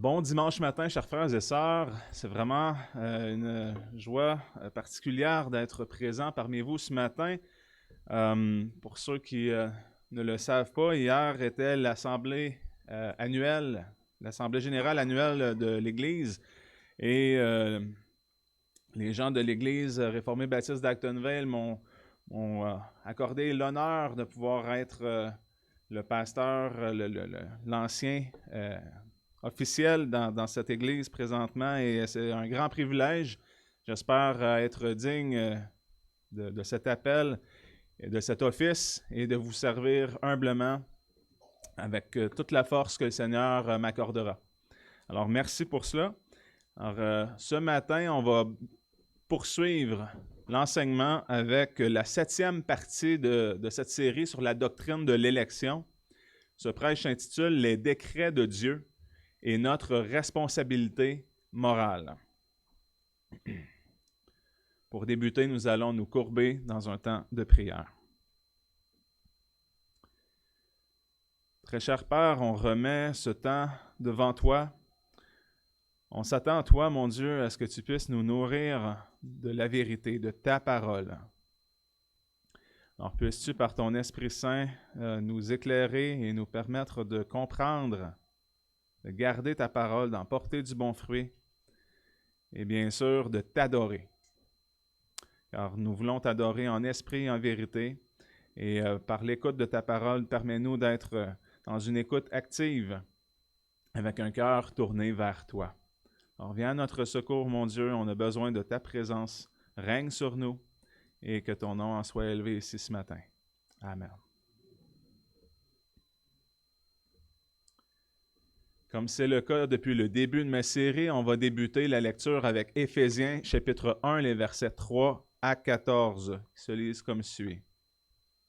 Bon dimanche matin, chers frères et sœurs. C'est vraiment une joie particulière d'être présent parmi vous ce matin. Pour ceux qui ne le savent pas, hier était l'assemblée annuelle, l'assemblée générale annuelle de l'Église. Et les gens de l'Église réformée baptiste d'Actonville m'ont accordé l'honneur de pouvoir être le pasteur, l'ancien officiel dans cette église présentement, et c'est un grand privilège. J'espère être digne de cet appel et de cet office et de vous servir humblement avec toute la force que le Seigneur m'accordera. Alors, merci pour cela. Alors, ce matin, on va poursuivre l'enseignement avec la 7e partie de cette série sur la doctrine de l'élection. Ce prêche s'intitule « Les décrets de Dieu » et notre responsabilité morale. Pour débuter, nous allons nous courber dans un temps de prière. Très cher Père, on remet ce temps devant toi. On s'attend à toi, mon Dieu, à ce que tu puisses nous nourrir de la vérité, de ta parole. Alors, puisses-tu, par ton Esprit Saint, nous éclairer et nous permettre de comprendre, de garder ta parole, d'en porter du bon fruit et bien sûr de t'adorer. Car nous voulons t'adorer en esprit et en vérité. Et par l'écoute de ta parole, permets-nous d'être dans une écoute active avec un cœur tourné vers toi. Alors viens à notre secours, mon Dieu, on a besoin de ta présence. Règne sur nous et que ton nom en soit élevé ici ce matin. Amen. Comme c'est le cas depuis le début de ma série, on va débuter la lecture avec Éphésiens, chapitre 1, les versets 3 à 14, qui se lisent comme suit.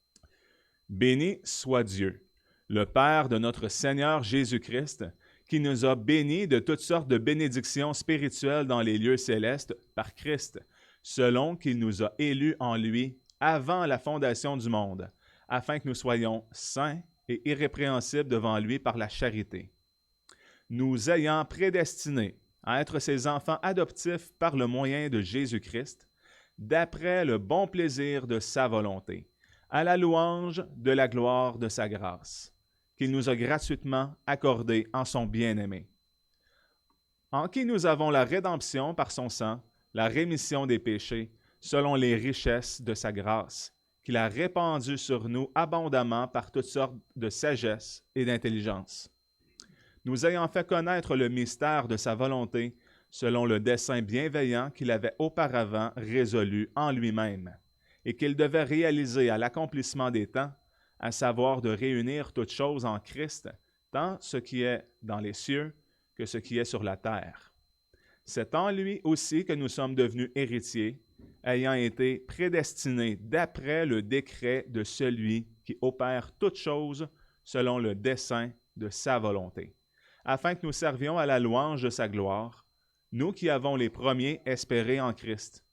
« Béni soit Dieu, le Père de notre Seigneur Jésus-Christ, qui nous a bénis de toutes sortes de bénédictions spirituelles dans les lieux célestes par Christ, selon qu'il nous a élus en lui avant la fondation du monde, afin que nous soyons saints et irrépréhensibles devant lui par la charité. Nous ayant prédestinés à être ses enfants adoptifs par le moyen de Jésus-Christ, d'après le bon plaisir de sa volonté, à la louange de la gloire de sa grâce, qu'il nous a gratuitement accordée en son bien-aimé, en qui nous avons la rédemption par son sang, la rémission des péchés, selon les richesses de sa grâce, qu'il a répandue sur nous abondamment par toutes sortes de sagesse et d'intelligence. Nous ayant fait connaître le mystère de sa volonté, selon le dessein bienveillant qu'il avait auparavant résolu en lui-même, et qu'il devait réaliser à l'accomplissement des temps, à savoir de réunir toutes choses en Christ, tant ce qui est dans les cieux que ce qui est sur la terre. C'est en lui aussi que nous sommes devenus héritiers, ayant été prédestinés d'après le décret de celui qui opère toutes choses selon le dessein de sa volonté, afin que nous servions à la louange de sa gloire, nous qui avons les premiers espéré en Christ.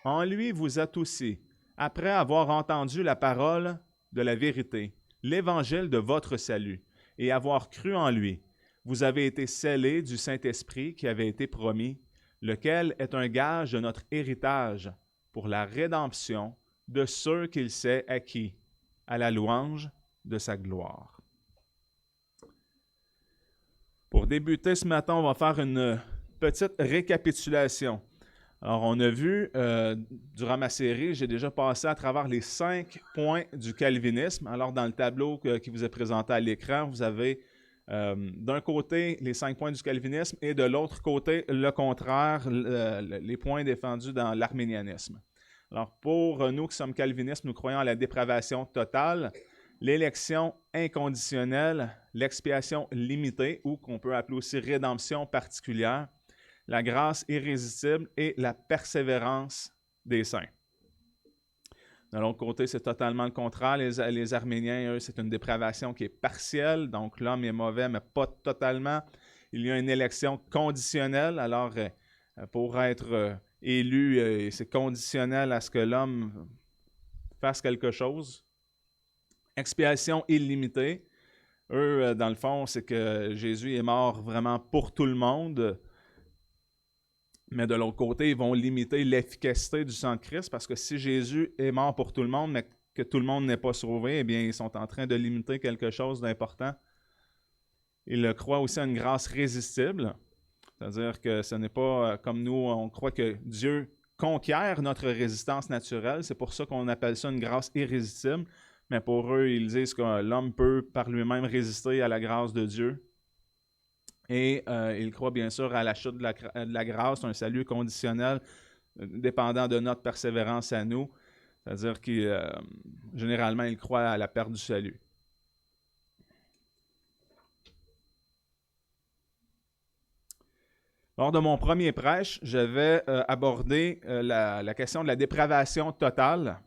En lui vous êtes aussi, après avoir entendu la parole de la vérité, l'évangile de votre salut, et avoir cru en lui, vous avez été scellés du Saint-Esprit qui avait été promis, lequel est un gage de notre héritage pour la rédemption de ceux qu'il s'est acquis, à la louange de sa gloire. » Pour débuter ce matin, on va faire une petite récapitulation. Alors, on a vu, durant ma série, j'ai déjà passé à travers les 5 points du calvinisme. Alors, dans le tableau qui vous est présenté à l'écran, vous avez d'un côté les 5 points du calvinisme et de l'autre côté, le contraire, les points défendus dans l'arménianisme. Alors, pour nous qui sommes calvinistes, nous croyons à la dépravation totale, l'élection inconditionnelle, l'expiation limitée, ou qu'on peut appeler aussi rédemption particulière, la grâce irrésistible et la persévérance des saints. De l'autre côté, c'est totalement le contraire. Les Arméniens, eux, c'est une dépravation qui est partielle, donc l'homme est mauvais, mais pas totalement. Il y a une élection conditionnelle, alors pour être élu, c'est conditionnel à ce que l'homme fasse quelque chose. Expiation illimitée. Eux, dans le fond, c'est que Jésus est mort vraiment pour tout le monde. Mais de l'autre côté, ils vont limiter l'efficacité du sang de Christ parce que si Jésus est mort pour tout le monde, mais que tout le monde n'est pas sauvé, eh bien, ils sont en train de limiter quelque chose d'important. Ils croient aussi à une grâce résistible, c'est-à-dire que ce n'est pas comme nous, on croit que Dieu conquiert notre résistance naturelle. C'est pour ça qu'on appelle ça une grâce irrésistible. Mais pour eux, ils disent que l'homme peut par lui-même résister à la grâce de Dieu. Et ils croient bien sûr à la chute de la grâce, un salut conditionnel dépendant de notre persévérance à nous. C'est-à-dire que généralement, ils croient à la perte du salut. Lors de mon premier prêche, j'avais abordé la question de la dépravation totale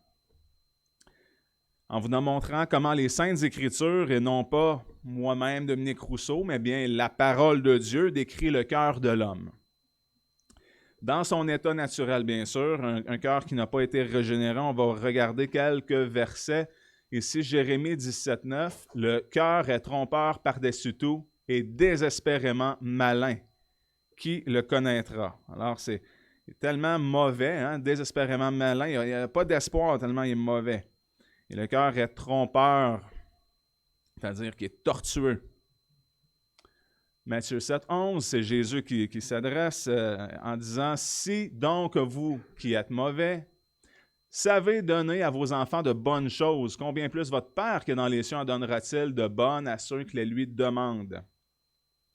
en vous montrant comment les Saintes Écritures, et non pas moi-même, Dominique Rousseau, mais bien la parole de Dieu décrit le cœur de l'homme. Dans son état naturel, bien sûr, un cœur qui n'a pas été régénéré, on va regarder quelques versets. Ici, Jérémie 17,9, « Le cœur est trompeur par-dessus tout et désespérément malin. Qui le connaîtra? » Alors, c'est tellement mauvais, hein, désespérément malin. Il n'y a pas d'espoir tellement il est mauvais. Et le cœur est trompeur, c'est-à-dire qu'il est tortueux. Matthieu 7, 11, c'est Jésus qui s'adresse en disant « Si donc vous qui êtes mauvais, savez donner à vos enfants de bonnes choses, combien plus votre Père qui est dans les cieux en donnera-t-il de bonnes à ceux qui les lui demandent? »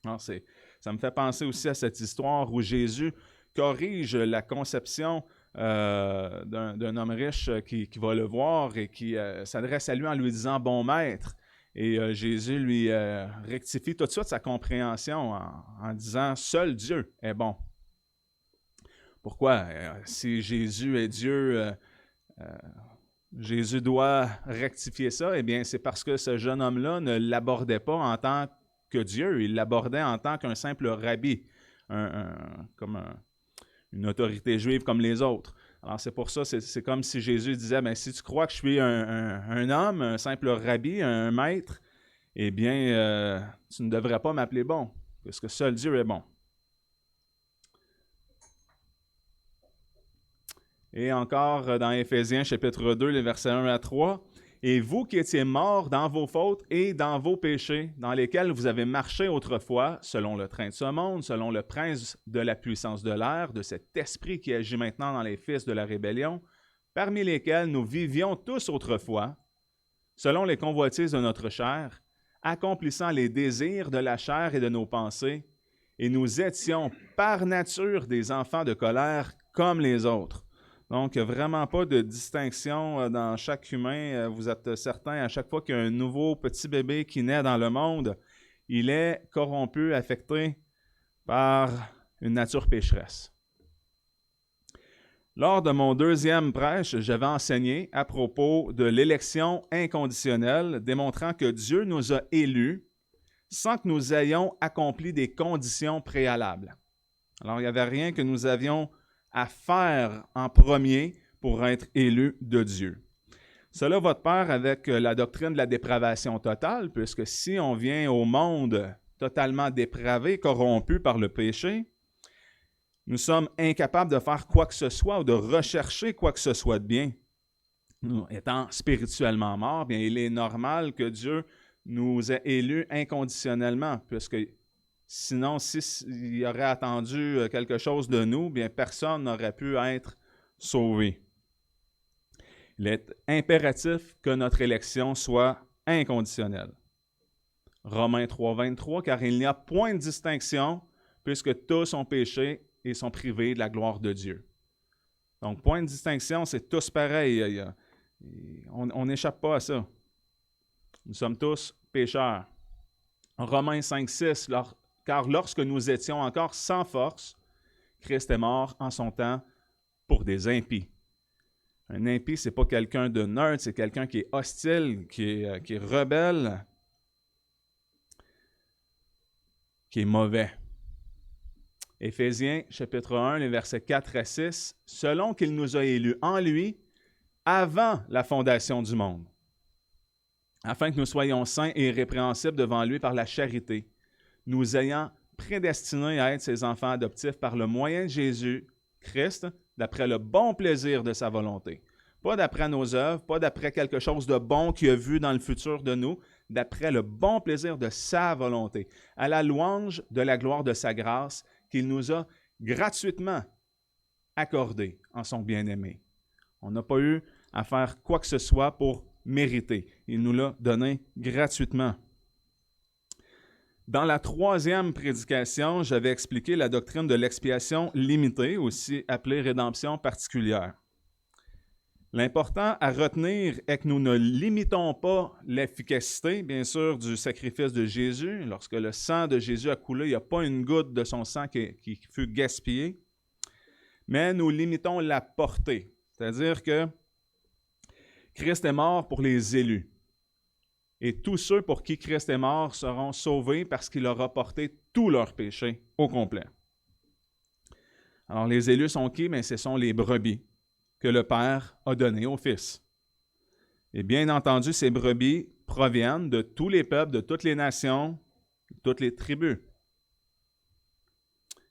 Alors, ça me fait penser aussi à cette histoire où Jésus corrige la conception d'un homme riche qui va le voir et qui s'adresse à lui en lui disant « Bon maître ». Et Jésus lui rectifie tout de suite sa compréhension en disant « Seul Dieu est bon ». Pourquoi? Si Jésus est Dieu, Jésus doit rectifier ça. Eh bien, c'est parce que ce jeune homme-là ne l'abordait pas en tant que Dieu, il l'abordait en tant qu'un simple rabbi, une autorité juive comme les autres. Alors, c'est pour ça, c'est comme si Jésus disait, bien, si tu crois que je suis un homme, un simple rabbi, un maître, eh bien, tu ne devrais pas m'appeler bon, parce que seul Dieu est bon. Et encore dans Éphésiens, chapitre 2, les versets 1 à 3, « Et vous qui étiez morts dans vos fautes et dans vos péchés, dans lesquels vous avez marché autrefois, selon le train de ce monde, selon le prince de la puissance de l'air, de cet esprit qui agit maintenant dans les fils de la rébellion, parmi lesquels nous vivions tous autrefois, selon les convoitises de notre chair, accomplissant les désirs de la chair et de nos pensées, et nous étions par nature des enfants de colère comme les autres. » Donc, il n'y a vraiment pas de distinction dans chaque humain. Vous êtes certain, à chaque fois qu'il y a un nouveau petit bébé qui naît dans le monde, il est corrompu, affecté par une nature pécheresse. Lors de mon deuxième prêche, j'avais enseigné à propos de l'élection inconditionnelle, démontrant que Dieu nous a élus sans que nous ayons accompli des conditions préalables. Alors, il n'y avait rien que nous avions à faire en premier pour être élu de Dieu. Cela va de pair avec la doctrine de la dépravation totale, puisque si on vient au monde totalement dépravé, corrompu par le péché, nous sommes incapables de faire quoi que ce soit ou de rechercher quoi que ce soit de bien. Nous étant spirituellement morts, bien, il est normal que Dieu nous ait élus inconditionnellement, puisque sinon, s'il y aurait attendu quelque chose de nous, bien personne n'aurait pu être sauvé. Il est impératif que notre élection soit inconditionnelle. Romains 3, 23, car il n'y a point de distinction, puisque tous ont péché et sont privés de la gloire de Dieu. Donc, point de distinction, c'est tous pareils. On n'échappe pas à ça. Nous sommes tous pécheurs. Romains 5, 6, car lorsque nous étions encore sans force, Christ est mort en son temps pour des impies. Un impie, ce n'est pas quelqu'un de neutre, c'est quelqu'un qui est hostile, qui est rebelle, qui est mauvais. Éphésiens, chapitre 1, les versets 4 à 6, « Selon qu'il nous a élus en lui, avant la fondation du monde. » afin que nous soyons saints et irrépréhensibles devant lui par la charité, nous ayant prédestinés à être ses enfants adoptifs par le moyen de Jésus-Christ, d'après le bon plaisir de sa volonté. Pas d'après nos œuvres, pas d'après quelque chose de bon qu'il a vu dans le futur de nous, d'après le bon plaisir de sa volonté, à la louange de la gloire de sa grâce qu'il nous a gratuitement accordée en son bien-aimé. On n'a pas eu à faire quoi que ce soit pour mériter. Il nous l'a donné gratuitement. Dans la troisième prédication, j'avais expliqué la doctrine de l'expiation limitée, aussi appelée rédemption particulière. L'important à retenir est que nous ne limitons pas l'efficacité, bien sûr, du sacrifice de Jésus. Lorsque le sang de Jésus a coulé, il n'y a pas une goutte de son sang qui fut gaspillée, mais nous limitons la portée. C'est-à-dire que Christ est mort pour les élus. Et tous ceux pour qui Christ est mort seront sauvés parce qu'il aura porté tous leurs péchés au complet. Alors, les élus sont qui? Bien, ce sont les brebis que le Père a données au Fils. Et bien entendu, ces brebis proviennent de tous les peuples, de toutes les nations, de toutes les tribus.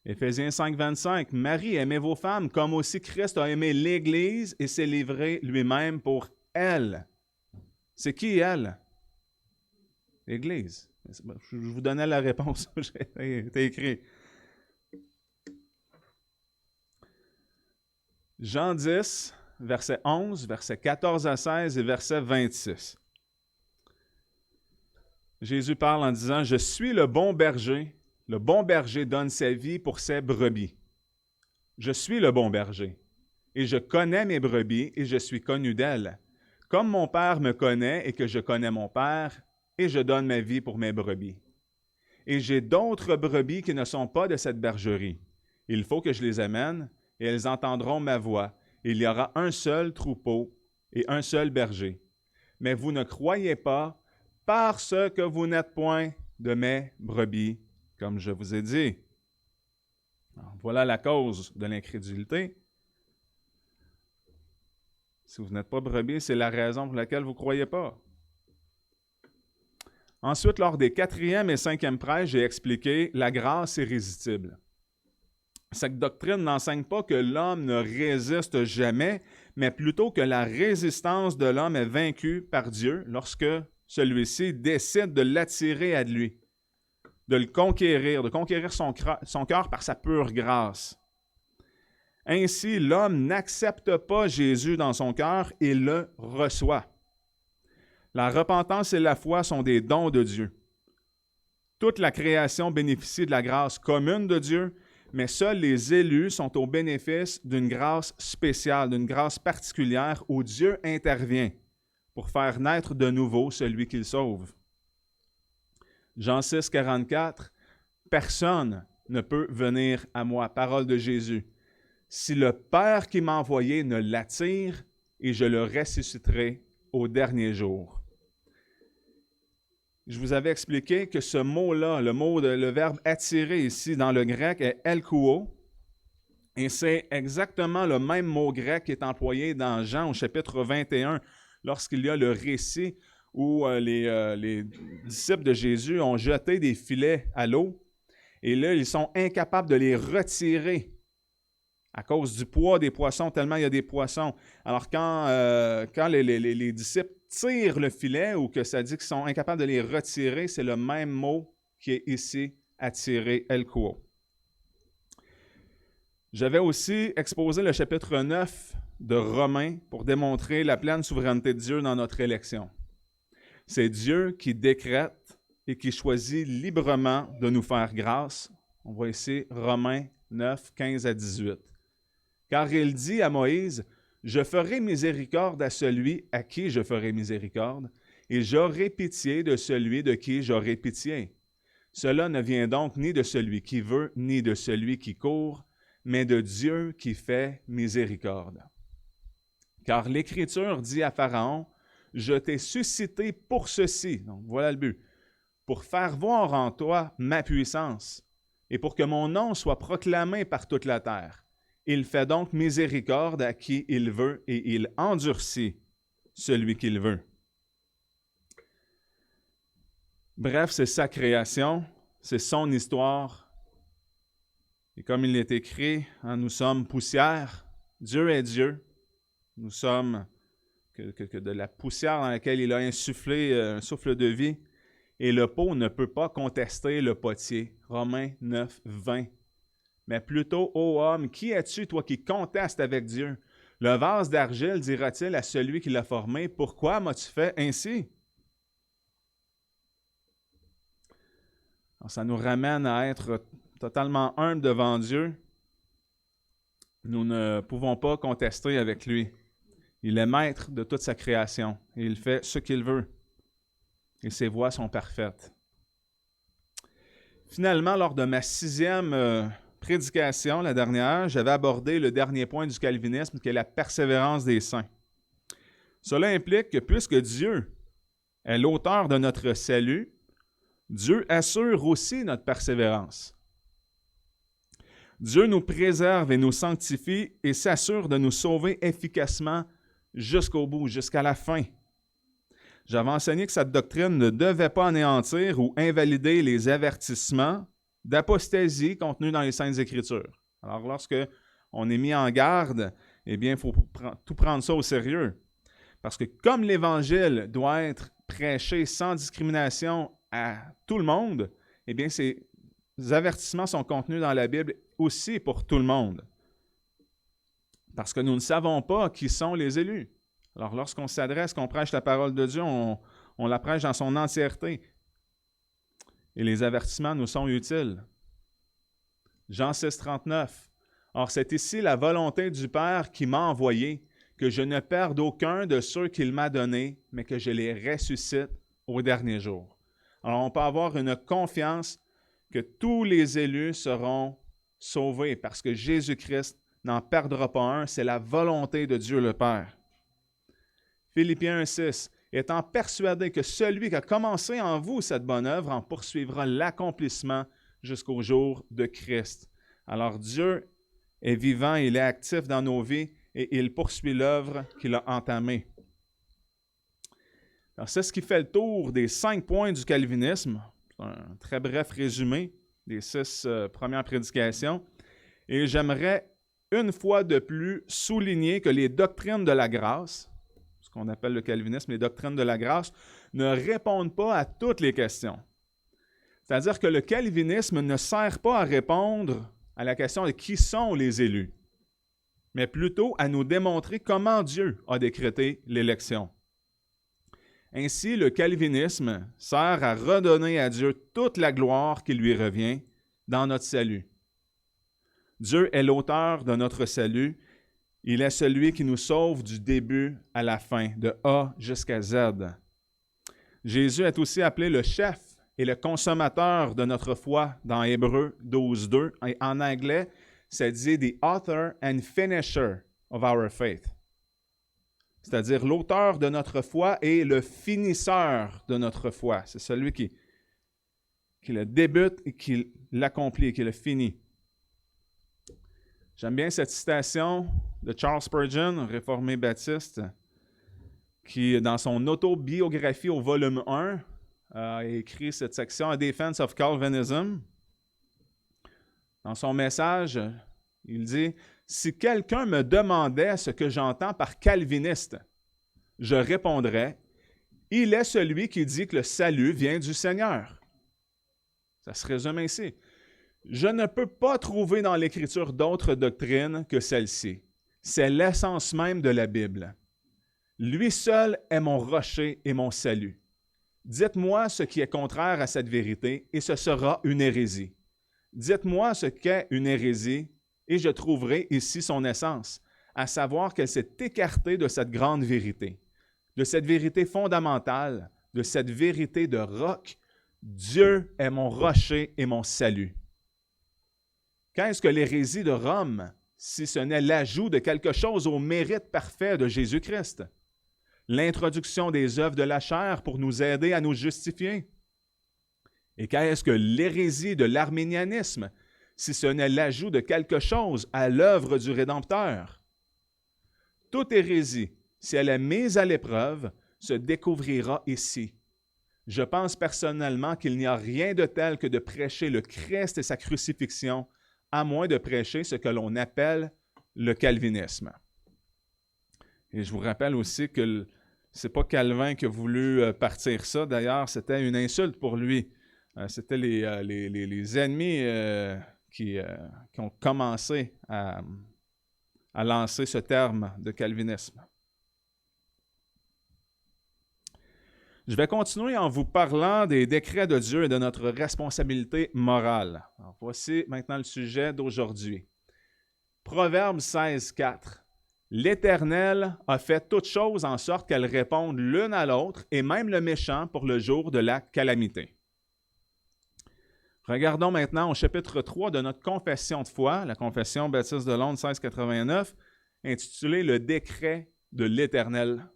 Éphésiens 5, 25. Marie, aimez vos femmes, comme aussi Christ a aimé l'Église et s'est livré lui-même pour elle. C'est qui elle? L'Église. Je vous donnais la réponse, j'ai écrit. Jean 10, verset 11, verset 14 à 16 et verset 26. Jésus parle en disant « Je suis le bon berger donne sa vie pour ses brebis. Je suis le bon berger, et je connais mes brebis, et je suis connu d'elles. Comme mon Père me connaît et que je connais mon Père, et je donne ma vie pour mes brebis. Et j'ai d'autres brebis qui ne sont pas de cette bergerie. Il faut que je les amène, et elles entendront ma voix. Il y aura un seul troupeau et un seul berger. Mais vous ne croyez pas, parce que vous n'êtes point de mes brebis, comme je vous ai dit. » Alors, voilà la cause de l'incrédulité. Si vous n'êtes pas brebis, c'est la raison pour laquelle vous ne croyez pas. Ensuite, lors des 4e et 5e prêches, j'ai expliqué la grâce irrésistible. Cette doctrine n'enseigne pas que l'homme ne résiste jamais, mais plutôt que la résistance de l'homme est vaincue par Dieu lorsque celui-ci décide de l'attirer à lui, de le conquérir, de conquérir son cœur par sa pure grâce. Ainsi, l'homme n'accepte pas Jésus dans son cœur et le reçoit. La repentance et la foi sont des dons de Dieu. Toute la création bénéficie de la grâce commune de Dieu, mais seuls les élus sont au bénéfice d'une grâce spéciale, d'une grâce particulière où Dieu intervient pour faire naître de nouveau celui qu'il sauve. Jean 6, 44, « Personne ne peut venir à moi, parole de Jésus, si le Père qui m'a envoyé ne l'attire, et je le ressusciterai au dernier jour. » Je vous avais expliqué que ce mot-là, le verbe « attirer » ici dans le grec est « elkouo », et c'est exactement le même mot grec qui est employé dans Jean au chapitre 21, lorsqu'il y a le récit où les disciples de Jésus ont jeté des filets à l'eau, et là, ils sont incapables de les retirer à cause du poids des poissons, tellement il y a des poissons. Alors, quand les disciples tirent le filet ou que ça dit qu'ils sont incapables de les retirer, c'est le même mot qui est ici, attirer, elkouo. J'avais aussi exposé le chapitre 9 de Romains pour démontrer la pleine souveraineté de Dieu dans notre élection. C'est Dieu qui décrète et qui choisit librement de nous faire grâce. On voit ici Romains 9, 15 à 18. Car il dit à Moïse, « Je ferai miséricorde à celui à qui je ferai miséricorde, et j'aurai pitié de celui de qui j'aurai pitié. Cela ne vient donc ni de celui qui veut, ni de celui qui court, mais de Dieu qui fait miséricorde. Car l'Écriture dit à Pharaon, « Je t'ai suscité pour ceci. » Donc voilà le but. « Pour faire voir en toi ma puissance, et pour que mon nom soit proclamé par toute la terre. Il fait donc miséricorde à qui il veut, et il endurcit celui qu'il veut. » Bref, c'est sa création, c'est son histoire. Et comme il est écrit, nous sommes poussière, Dieu est Dieu. Nous sommes que de la poussière dans laquelle il a insufflé un souffle de vie. Et le pot ne peut pas contester le potier. Romains 9, 20. Mais plutôt, ô homme, qui es-tu, toi, qui contestes avec Dieu? Le vase d'argile dira-t-il à celui qui l'a formé, pourquoi m'as-tu fait ainsi? Alors, ça nous ramène à être totalement humbles devant Dieu. Nous ne pouvons pas contester avec lui. Il est maître de toute sa création et il fait ce qu'il veut. Et ses voies sont parfaites. Finalement, lors de ma 6e prédication, la dernière, j'avais abordé le dernier point du calvinisme, qui est la persévérance des saints. Cela implique que puisque Dieu est l'auteur de notre salut, Dieu assure aussi notre persévérance. Dieu nous préserve et nous sanctifie et s'assure de nous sauver efficacement jusqu'au bout, jusqu'à la fin. J'avais enseigné que cette doctrine ne devait pas anéantir ou invalider les avertissements d'apostasie contenus dans les Saintes Écritures. Alors, lorsque on est mis en garde, eh bien, il faut tout prendre ça au sérieux. Parce que comme l'Évangile doit être prêché sans discrimination à tout le monde, eh bien, ces avertissements sont contenus dans la Bible aussi pour tout le monde. Parce que nous ne savons pas qui sont les élus. Alors, lorsqu'on s'adresse, qu'on prêche la parole de Dieu, on la prêche dans son entièreté. Et les avertissements nous sont utiles. Jean 6, 39. Or, c'est ici la volonté du Père qui m'a envoyé, que je ne perde aucun de ceux qu'il m'a donnés, mais que je les ressuscite au dernier jour. Alors, on peut avoir une confiance que tous les élus seront sauvés parce que Jésus-Christ n'en perdra pas un. C'est la volonté de Dieu le Père. Philippiens 1,6, étant persuadé que celui qui a commencé en vous cette bonne œuvre en poursuivra l'accomplissement jusqu'au jour de Christ. Alors Dieu est vivant, il est actif dans nos vies et il poursuit l'œuvre qu'il a entamée. Alors c'est ce qui fait le tour des 5 points du calvinisme. C'est un très bref résumé des 6 premières prédications. Et j'aimerais une fois de plus souligner que les doctrines de la grâce, ce qu'on appelle le calvinisme, les doctrines de la grâce, ne répondent pas à toutes les questions. C'est-à-dire que le calvinisme ne sert pas à répondre à la question de qui sont les élus, mais plutôt à nous démontrer comment Dieu a décrété l'élection. Ainsi, le calvinisme sert à redonner à Dieu toute la gloire qui lui revient dans notre salut. Dieu est l'auteur de notre salut. Il est celui qui nous sauve du début à la fin, de A jusqu'à Z. Jésus est aussi appelé le chef et le consommateur de notre foi dans Hébreux 12.2. Et en anglais, ça dit « the author and finisher of our faith ». C'est-à-dire l'auteur de notre foi et le finisseur de notre foi. C'est celui qui le débute et qui l'accomplit, qui le finit. J'aime bien cette citation de Charles Spurgeon, réformé baptiste, qui, dans son autobiographie au volume 1, a écrit cette section « A Defense of Calvinism ». Dans son message, il dit « Si quelqu'un me demandait ce que j'entends par calviniste, je répondrais « Il est celui qui dit que le salut vient du Seigneur. » Ça se résume ainsi. Je ne peux pas trouver dans l'Écriture d'autres doctrines que celle-ci. C'est l'essence même de la Bible. Lui seul est mon rocher et mon salut. Dites-moi ce qui est contraire à cette vérité et ce sera une hérésie. Dites-moi ce qu'est une hérésie et je trouverai ici son essence, à savoir qu'elle s'est écartée de cette grande vérité, de cette vérité fondamentale, de cette vérité de roc. Dieu est mon rocher et mon salut. Qu'est-ce que l'hérésie de Rome, si ce n'est l'ajout de quelque chose au mérite parfait de Jésus-Christ? L'introduction des œuvres de la chair pour nous aider à nous justifier. Et qu'est-ce que l'hérésie de l'arménianisme, si ce n'est l'ajout de quelque chose à l'œuvre du Rédempteur? Toute hérésie, si elle est mise à l'épreuve, se découvrira ici. Je pense personnellement qu'il n'y a rien de tel que de prêcher le Christ et sa crucifixion, à moins de prêcher ce que l'on appelle le calvinisme. Et je vous rappelle aussi que ce n'est pas Calvin qui a voulu partir ça. D'ailleurs, c'était une insulte pour lui. C'était les ennemis qui ont commencé à lancer ce terme de calvinisme. Je vais continuer en vous parlant des décrets de Dieu et de notre responsabilité morale. Alors, voici maintenant le sujet d'aujourd'hui. Proverbe 16:4. L'Éternel a fait toutes choses en sorte qu'elles répondent l'une à l'autre, et même le méchant pour le jour de la calamité. Regardons maintenant au chapitre 3 de notre confession de foi, la confession baptiste de Londres 1689, intitulée « Le décret de l'Éternel ».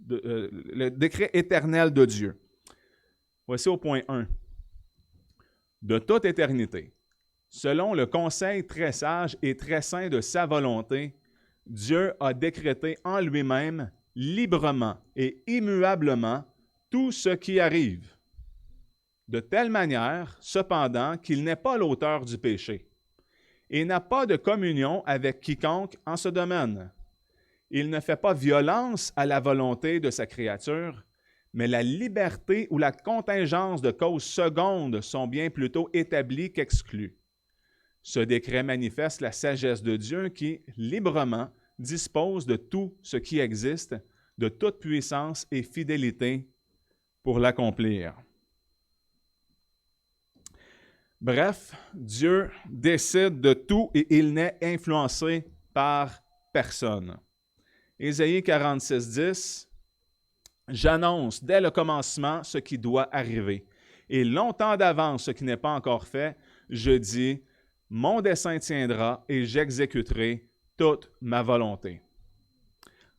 Le décret éternel de Dieu. Voici au point 1. De toute éternité, selon le conseil très sage et très saint de sa volonté, Dieu a décrété en lui-même, librement et immuablement, tout ce qui arrive, de telle manière, cependant, qu'il n'est pas l'auteur du péché, et n'a pas de communion avec quiconque en ce domaine. Il ne fait pas violence à la volonté de sa créature, mais la liberté ou la contingence de causes secondes sont bien plutôt établies qu'exclues. Ce décret manifeste la sagesse de Dieu qui, librement, dispose de tout ce qui existe, de toute puissance et fidélité pour l'accomplir. Bref, Dieu décide de tout et il n'est influencé par personne. Ésaïe 46:10, « J'annonce dès le commencement ce qui doit arriver, et longtemps d'avance ce qui n'est pas encore fait, je dis, mon dessein tiendra et j'exécuterai toute ma volonté. »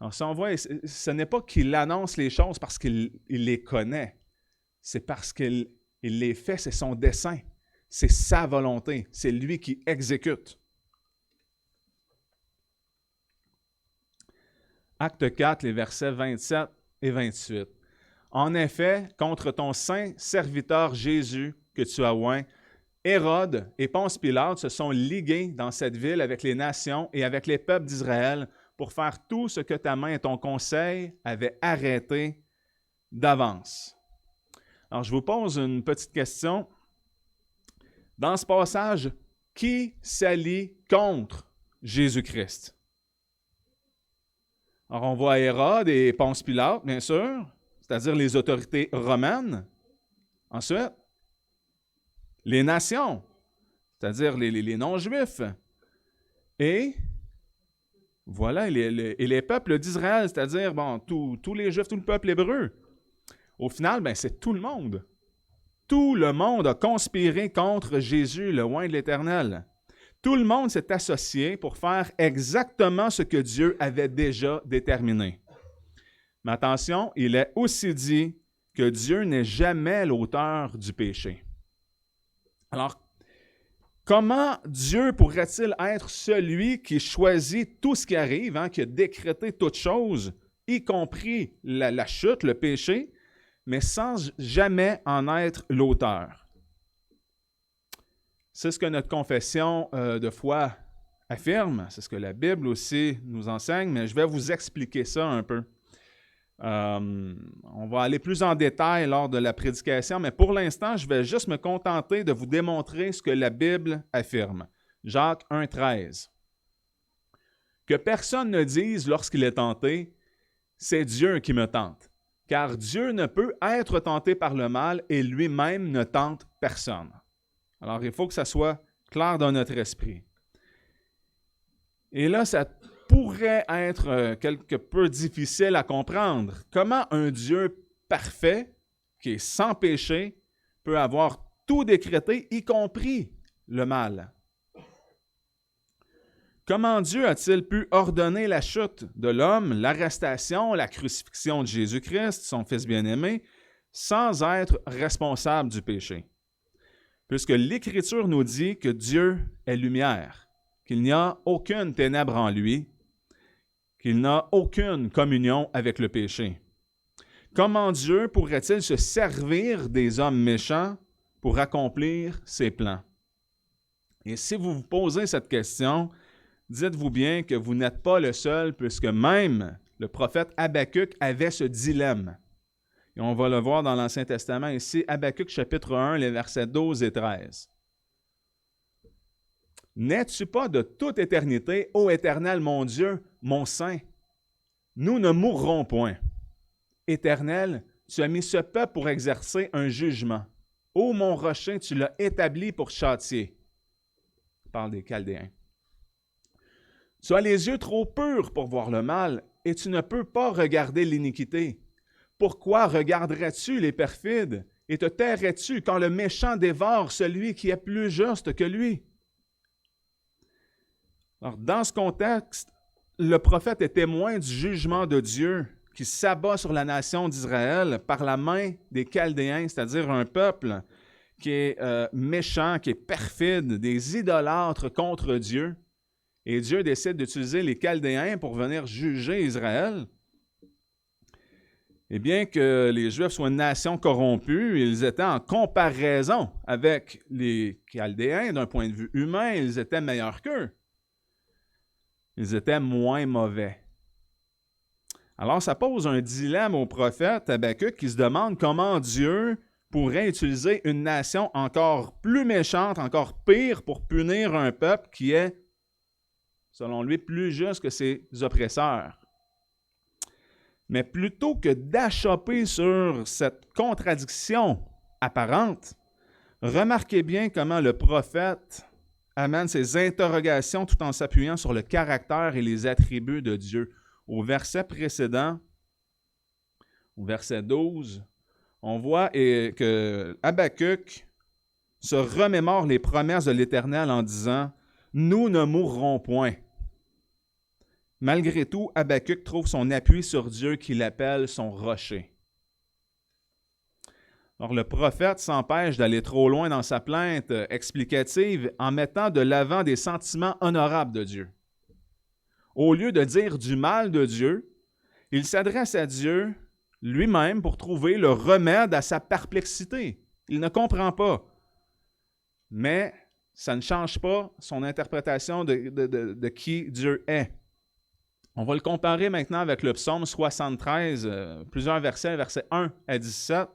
Alors, si on voit, ce n'est pas qu'il annonce les choses parce qu'il les connaît, c'est parce qu'il les fait, c'est son dessein, c'est sa volonté, c'est lui qui exécute. Acte 4, les versets 27 et 28. « En effet, contre ton saint serviteur Jésus que tu as oint, Hérode et Ponce Pilate se sont ligués dans cette ville avec les nations et avec les peuples d'Israël pour faire tout ce que ta main et ton conseil avaient arrêté d'avance. » Alors, je vous pose une petite question. Dans ce passage, qui s'allie contre Jésus-Christ? Alors, on voit Hérode et Ponce Pilate, bien sûr, c'est-à-dire les autorités romaines. Ensuite, les nations, c'est-à-dire les non-juifs. Et voilà, les peuples d'Israël, c'est-à-dire tous les Juifs, tout le peuple hébreu. Au final, c'est tout le monde. Tout le monde a conspiré contre Jésus, le oint de l'Éternel. Tout le monde s'est associé pour faire exactement ce que Dieu avait déjà déterminé. Mais attention, il est aussi dit que Dieu n'est jamais l'auteur du péché. Alors, comment Dieu pourrait-il être celui qui choisit tout ce qui arrive, qui a décrété toutes choses, y compris la chute, le péché, mais sans jamais en être l'auteur? C'est ce que notre confession de foi affirme, c'est ce que la Bible aussi nous enseigne, mais je vais vous expliquer ça un peu. On va aller plus en détail lors de la prédication, mais pour l'instant, je vais juste me contenter de vous démontrer ce que la Bible affirme. Jacques 1,13. « Que personne ne dise lorsqu'il est tenté, c'est Dieu qui me tente, car Dieu ne peut être tenté par le mal et lui-même ne tente personne. » Alors, il faut que ça soit clair dans notre esprit. Et là, ça pourrait être quelque peu difficile à comprendre. Comment un Dieu parfait, qui est sans péché, peut avoir tout décrété, y compris le mal? Comment Dieu a-t-il pu ordonner la chute de l'homme, l'arrestation, la crucifixion de Jésus-Christ, son Fils bien-aimé, sans être responsable du péché? Puisque l'Écriture nous dit que Dieu est lumière, qu'il n'y a aucune ténèbre en lui, qu'il n'a aucune communion avec le péché. Comment Dieu pourrait-il se servir des hommes méchants pour accomplir ses plans? Et si vous vous posez cette question, dites-vous bien que vous n'êtes pas le seul, puisque même le prophète Habakkuk avait ce dilemme. Et on va le voir dans l'Ancien Testament ici, Habakkuk chapitre 1, les versets 12 et 13. « N'es-tu pas de toute éternité, ô Éternel mon Dieu, mon Saint? Nous ne mourrons point. Éternel, tu as mis ce peuple pour exercer un jugement. Ô mon rocher, tu l'as établi pour châtier. » Il parle des Chaldéens. « Tu as les yeux trop purs pour voir le mal, et tu ne peux pas regarder l'iniquité. Pourquoi regarderais-tu les perfides, et te tairais-tu quand le méchant dévore celui qui est plus juste que lui? » Alors, dans ce contexte, le prophète est témoin du jugement de Dieu qui s'abat sur la nation d'Israël par la main des Chaldéens, c'est-à-dire un peuple qui est méchant, qui est perfide, des idolâtres contre Dieu. Et Dieu décide d'utiliser les Chaldéens pour venir juger Israël. Et bien que les Juifs soient une nation corrompue, ils étaient en comparaison avec les Chaldéens d'un point de vue humain, ils étaient meilleurs qu'eux. Ils étaient moins mauvais. Alors, ça pose un dilemme au prophète Habakkuk qui se demande comment Dieu pourrait utiliser une nation encore plus méchante, encore pire, pour punir un peuple qui est, selon lui, plus juste que ses oppresseurs. Mais plutôt que d'achopper sur cette contradiction apparente, remarquez bien comment le prophète amène ses interrogations tout en s'appuyant sur le caractère et les attributs de Dieu. Au verset précédent, au verset 12, on voit que Habakkuk se remémore les promesses de l'Éternel en disant « Nous ne mourrons point ». Malgré tout, Habakkuk trouve son appui sur Dieu qu'il appelle son rocher. Alors, le prophète s'empêche d'aller trop loin dans sa plainte explicative en mettant de l'avant des sentiments honorables de Dieu. Au lieu de dire du mal de Dieu, il s'adresse à Dieu lui-même pour trouver le remède à sa perplexité. Il ne comprend pas. Mais ça ne change pas son interprétation de qui Dieu est. On va le comparer maintenant avec le psaume 73, plusieurs versets, versets 1 à 17.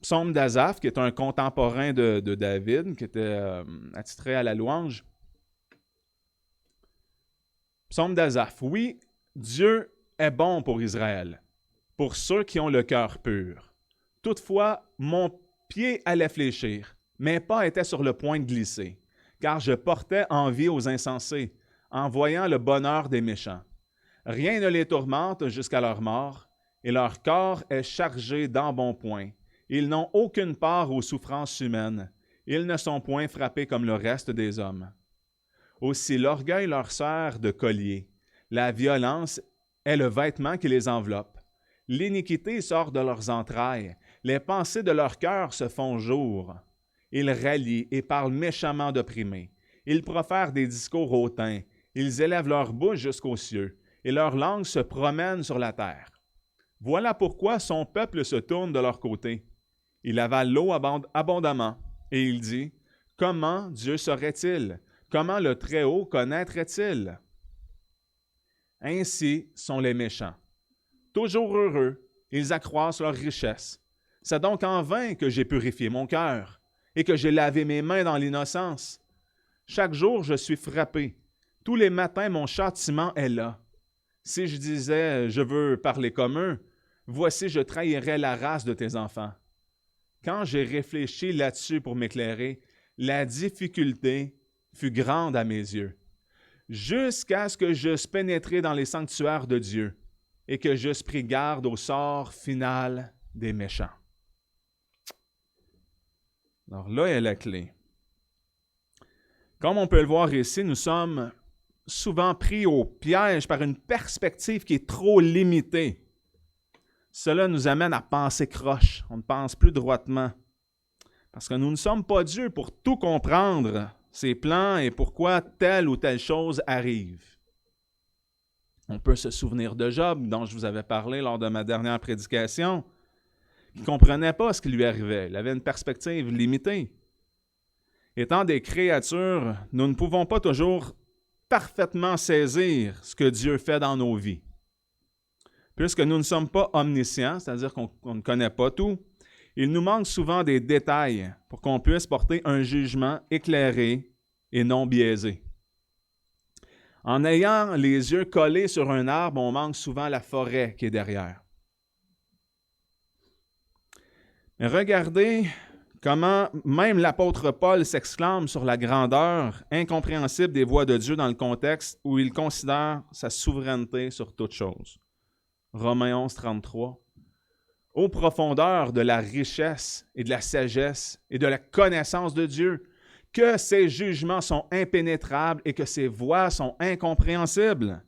Psaume d'Asaph, qui est un contemporain de David, qui était attitré à la louange. Psaume d'Asaph. Oui, Dieu est bon pour Israël, pour ceux qui ont le cœur pur. Toutefois, mon pied allait fléchir, mes pas étaient sur le point de glisser, car je portais envie aux insensés, en voyant le bonheur des méchants. Rien ne les tourmente jusqu'à leur mort, et leur corps est chargé d'embonpoint. Ils n'ont aucune part aux souffrances humaines. Ils ne sont point frappés comme le reste des hommes. Aussi l'orgueil leur sert de collier. La violence est le vêtement qui les enveloppe. L'iniquité sort de leurs entrailles. Les pensées de leur cœur se font jour. Ils rallient et parlent méchamment d'opprimés. Ils profèrent des discours hautains. Ils élèvent leur bouche jusqu'aux cieux, et leur langue se promène sur la terre. Voilà pourquoi son peuple se tourne de leur côté. Il avale l'eau abondamment, et il dit, « Comment Dieu saurait-il? Comment le Très-Haut connaîtrait-il? » Ainsi sont les méchants. Toujours heureux, ils accroissent leur richesse. C'est donc en vain que j'ai purifié mon cœur, et que j'ai lavé mes mains dans l'innocence. Chaque jour, je suis frappé. Tous les matins, mon châtiment est là. Si je disais, je veux parler comme eux, voici, je trahirais la race de tes enfants. Quand j'ai réfléchi là-dessus pour m'éclairer, la difficulté fut grande à mes yeux, jusqu'à ce que j'eusse pénétré dans les sanctuaires de Dieu et que j'eusse pris garde au sort final des méchants. Alors là est la clé. Comme on peut le voir ici, nous sommes souvent pris au piège par une perspective qui est trop limitée. Cela nous amène à penser croche. On ne pense plus droitement. Parce que nous ne sommes pas Dieu pour tout comprendre, ses plans et pourquoi telle ou telle chose arrive. On peut se souvenir de Job, dont je vous avais parlé lors de ma dernière prédication. Il ne comprenait pas ce qui lui arrivait. Il avait une perspective limitée. Étant des créatures, nous ne pouvons pas toujours parfaitement saisir ce que Dieu fait dans nos vies. Puisque nous ne sommes pas omniscients, c'est-à-dire qu'on ne connaît pas tout, il nous manque souvent des détails pour qu'on puisse porter un jugement éclairé et non biaisé. En ayant les yeux collés sur un arbre, on manque souvent la forêt qui est derrière. Mais regardez comment même l'apôtre Paul s'exclame sur la grandeur incompréhensible des voies de Dieu dans le contexte où il considère sa souveraineté sur toute chose. Romains 11, 33. Ô profondeur de la richesse et de la sagesse et de la connaissance de Dieu, que ses jugements sont impénétrables et que ses voies sont incompréhensibles.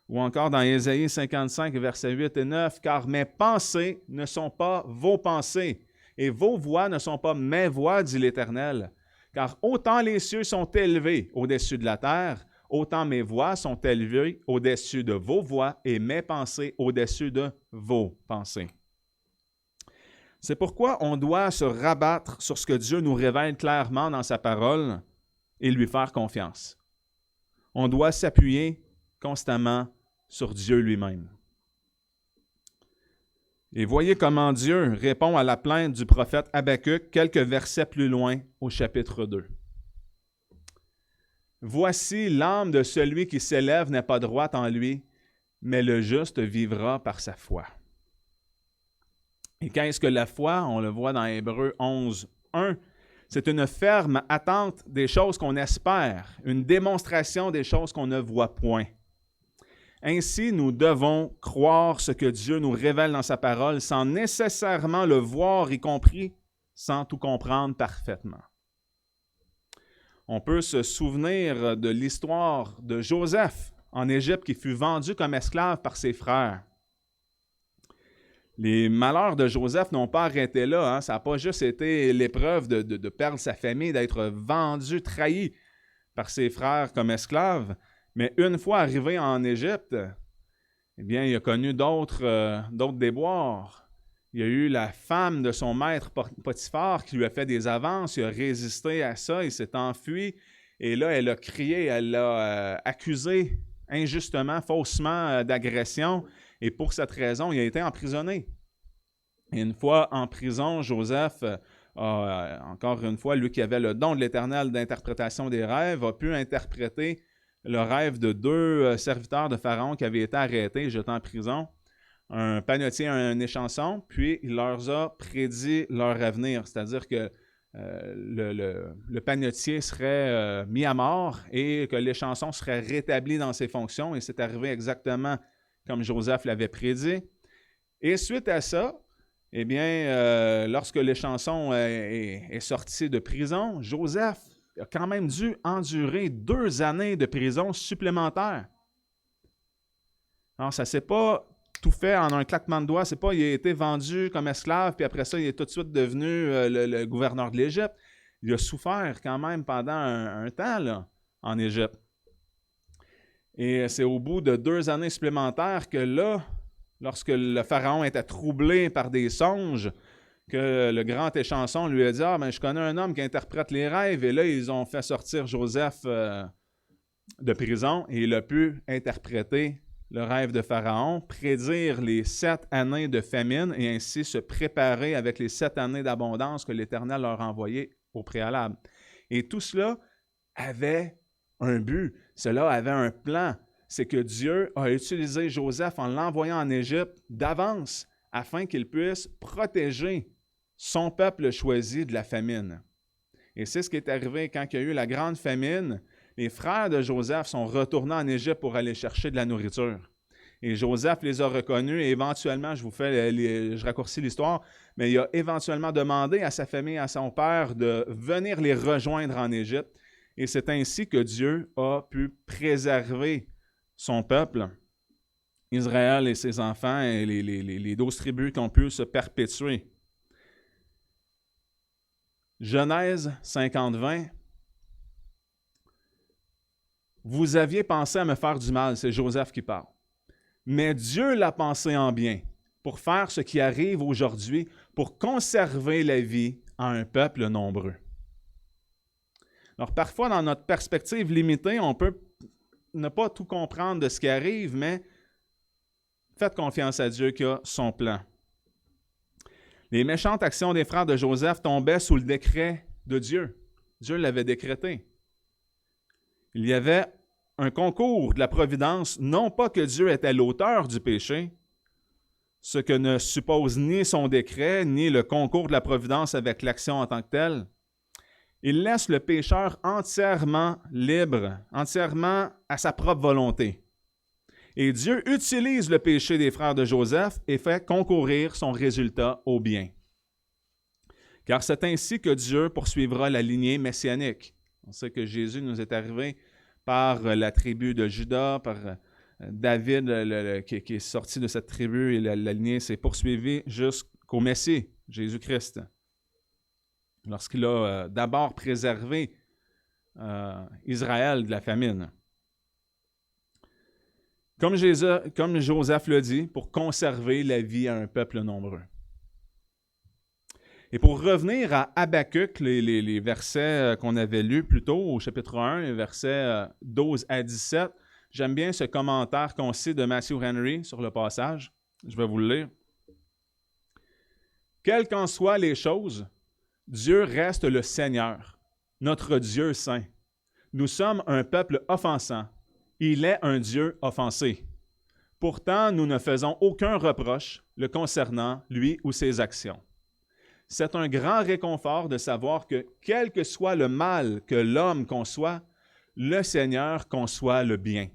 Ou encore dans Ésaïe 55, versets 8 et 9, « Car mes pensées ne sont pas vos pensées, et vos voies ne sont pas mes voies, dit l'Éternel. Car autant les cieux sont élevés au-dessus de la terre, autant mes voies sont élevées au-dessus de vos voies, et mes pensées au-dessus de vos pensées. » C'est pourquoi on doit se rabattre sur ce que Dieu nous révèle clairement dans sa parole et lui faire confiance. On doit s'appuyer constamment sur Dieu lui-même. Et voyez comment Dieu répond à la plainte du prophète Habacuc quelques versets plus loin au chapitre 2. « Voici l'âme de celui qui s'élève n'est pas droite en lui, mais le juste vivra par sa foi. » Et qu'est-ce que la foi? On le voit dans Hébreux 11, 1. C'est une ferme attente des choses qu'on espère, une démonstration des choses qu'on ne voit point. Ainsi, nous devons croire ce que Dieu nous révèle dans sa parole sans nécessairement le voir, y compris sans tout comprendre parfaitement. On peut se souvenir de l'histoire de Joseph en Égypte qui fut vendu comme esclave par ses frères. Les malheurs de Joseph n'ont pas arrêté là. Hein. Ça n'a pas juste été l'épreuve de perdre sa famille, d'être vendu, trahi par ses frères comme esclave. Mais une fois arrivé en Égypte, eh bien, il a connu d'autres déboires. Il y a eu la femme de son maître Potiphar qui lui a fait des avances. Il a résisté à ça, il s'est enfui. Et là, elle a crié, elle l'a accusé injustement, faussement d'agression. Et pour cette raison, il a été emprisonné. Et une fois en prison, Joseph, encore une fois, lui qui avait le don de l'Éternel d'interprétation des rêves, a pu interpréter le rêve de deux serviteurs de Pharaon qui avaient été arrêtés et jetés en prison, un panetier et un échanson, puis il leur a prédit leur avenir, c'est-à-dire que le panetier serait mis à mort et que l'échanson serait rétabli dans ses fonctions, et c'est arrivé exactement comme Joseph l'avait prédit. Et suite à ça, eh bien, lorsque l'échanson est sorti de prison, Joseph a quand même dû endurer 2 années de prison supplémentaires. Alors, ça ne s'est pas tout fait en un claquement de doigts. C'est pas il a été vendu comme esclave, puis après ça, il est tout de suite devenu le gouverneur de l'Égypte. Il a souffert quand même pendant un temps là, en Égypte. Et c'est au bout de 2 années supplémentaires que là, lorsque le pharaon était troublé par des songes, que le grand échanson lui a dit « Ah, ben, je connais un homme qui interprète les rêves. » Et là, ils ont fait sortir Joseph de prison et il a pu interpréter le rêve de Pharaon, prédire les 7 années de famine et ainsi se préparer avec les 7 années d'abondance que l'Éternel leur a envoyées au préalable. Et tout cela avait un but, cela avait un plan. C'est que Dieu a utilisé Joseph en l'envoyant en Égypte d'avance afin qu'il puisse protéger son peuple choisi de la famine. Et c'est ce qui est arrivé quand il y a eu la grande famine. Les frères de Joseph sont retournés en Égypte pour aller chercher de la nourriture. Et Joseph les a reconnus et éventuellement, je raccourcis l'histoire, mais il a éventuellement demandé à sa famille, à son père, de venir les rejoindre en Égypte. Et c'est ainsi que Dieu a pu préserver son peuple, Israël et ses enfants, et les 12 tribus qui ont pu se perpétuer. Genèse 50-20. vous aviez pensé à me faire du mal, c'est Joseph qui parle. Mais Dieu l'a pensé en bien, pour faire ce qui arrive aujourd'hui, pour conserver la vie à un peuple nombreux. Alors parfois, dans notre perspective limitée, on peut ne pas tout comprendre de ce qui arrive, mais faites confiance à Dieu qui a son plan. Les méchantes actions des frères de Joseph tombaient sous le décret de Dieu. Dieu l'avait décrété. Il y avait un concours de la providence, non pas que Dieu était l'auteur du péché, ce que ne suppose ni son décret, ni le concours de la providence avec l'action en tant que telle. Il laisse le pécheur entièrement libre, entièrement à sa propre volonté. Et Dieu utilise le péché des frères de Joseph et fait concourir son résultat au bien. Car c'est ainsi que Dieu poursuivra la lignée messianique. On sait que Jésus nous est arrivé par la tribu de Juda, par David qui est sorti de cette tribu et la lignée s'est poursuivie jusqu'au Messie, Jésus-Christ. Lorsqu'il a d'abord préservé Israël de la famine. Comme Joseph le dit, pour conserver la vie à un peuple nombreux. Et pour revenir à Habakkuk, les versets qu'on avait lus plus tôt au chapitre 1, les versets 12 à 17, j'aime bien ce commentaire concis de Matthew Henry sur le passage. Je vais vous le lire. « Quelles qu'en soient les choses, Dieu reste le Seigneur, notre Dieu saint. Nous sommes un peuple offensant. Il est un Dieu offensé. Pourtant, nous ne faisons aucun reproche le concernant, lui ou ses actions. C'est un grand réconfort de savoir que, quel que soit le mal que l'homme conçoit, le Seigneur conçoit le bien.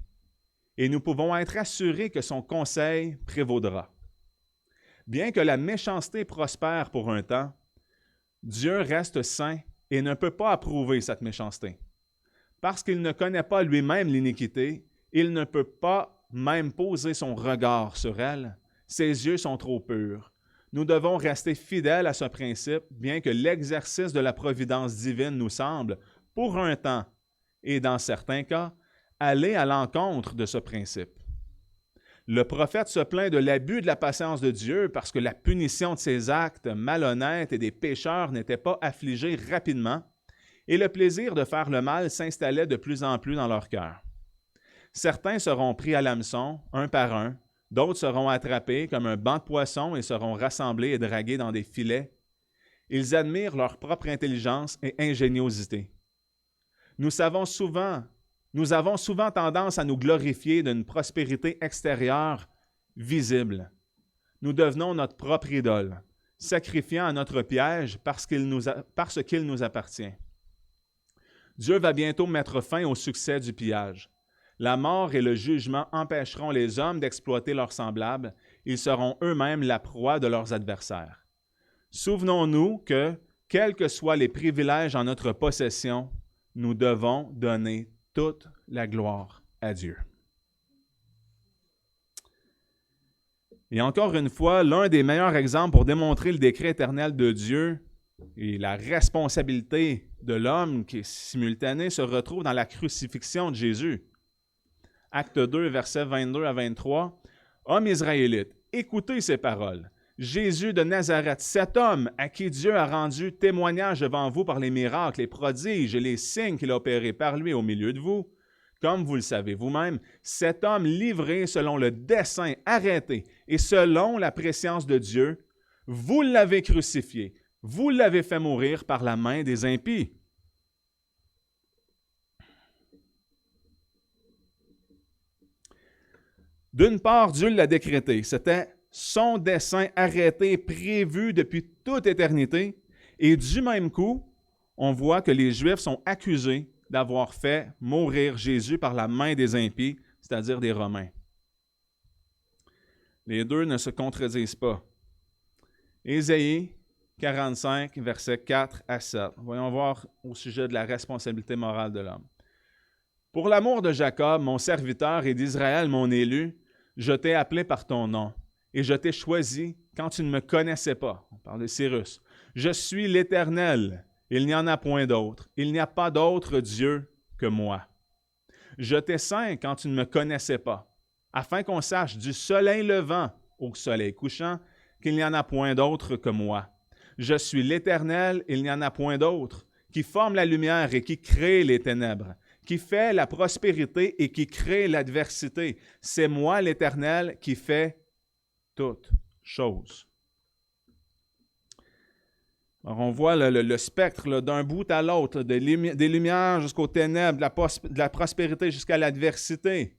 Et nous pouvons être assurés que son conseil prévaudra. Bien que la méchanceté prospère pour un temps, Dieu reste saint et ne peut pas approuver cette méchanceté. Parce qu'il ne connaît pas lui-même l'iniquité, il ne peut pas même poser son regard sur elle. Ses yeux sont trop purs. Nous devons rester fidèles à ce principe, bien que l'exercice de la providence divine nous semble, pour un temps, et dans certains cas, aller à l'encontre de ce principe. Le prophète se plaint de l'abus de la patience de Dieu parce que la punition de ses actes malhonnêtes et des pécheurs n'était pas affligée rapidement, et le plaisir de faire le mal s'installait de plus en plus dans leur cœur. Certains seront pris à l'hameçon, un par un, d'autres seront attrapés comme un banc de poissons et seront rassemblés et dragués dans des filets. Ils admirent leur propre intelligence et ingéniosité. Nous avons souvent tendance à nous glorifier d'une prospérité extérieure visible. Nous devenons notre propre idole, sacrifiant à notre piège parce qu'il nous appartient. Dieu va bientôt mettre fin au succès du pillage. La mort et le jugement empêcheront les hommes d'exploiter leurs semblables. Ils seront eux-mêmes la proie de leurs adversaires. Souvenons-nous que, quels que soient les privilèges en notre possession, nous devons donner toute la gloire à Dieu. Et encore une fois, l'un des meilleurs exemples pour démontrer le décret éternel de Dieu et la responsabilité de l'homme qui est simultanée se retrouve dans la crucifixion de Jésus. Acte 2, versets 22 à 23. « Hommes israélites, écoutez ces paroles. Jésus de Nazareth, cet homme à qui Dieu a rendu témoignage devant vous par les miracles, les prodiges et les signes qu'il a opérés par lui au milieu de vous, comme vous le savez vous-même, cet homme livré selon le dessein arrêté et selon la prescience de Dieu, vous l'avez crucifié, vous l'avez fait mourir par la main des impies. D'une part, Dieu l'a décrété. C'était son dessein arrêté, prévu depuis toute éternité. Et du même coup, on voit que les Juifs sont accusés d'avoir fait mourir Jésus par la main des impies, c'est-à-dire des Romains. Les deux ne se contredisent pas. Ésaïe 45, versets 4 à 7. Voyons voir au sujet de la responsabilité morale de l'homme. « Pour l'amour de Jacob, mon serviteur, et d'Israël, mon élu, je t'ai appelé par ton nom, et je t'ai choisi quand tu ne me connaissais pas. » On parle de Cyrus. « Je suis l'Éternel, il n'y en a point d'autre. Il n'y a pas d'autre Dieu que moi. Je t'ai ceint quand tu ne me connaissais pas, afin qu'on sache du soleil levant au soleil couchant qu'il n'y en a point d'autre que moi. Je suis l'Éternel, il n'y en a point d'autre, qui forme la lumière et qui crée les ténèbres, qui fait la prospérité et qui crée l'adversité. C'est moi, l'Éternel, qui fait toutes choses. Alors, on voit le spectre là, d'un bout à l'autre, des lumières jusqu'aux ténèbres, de la prospérité jusqu'à l'adversité.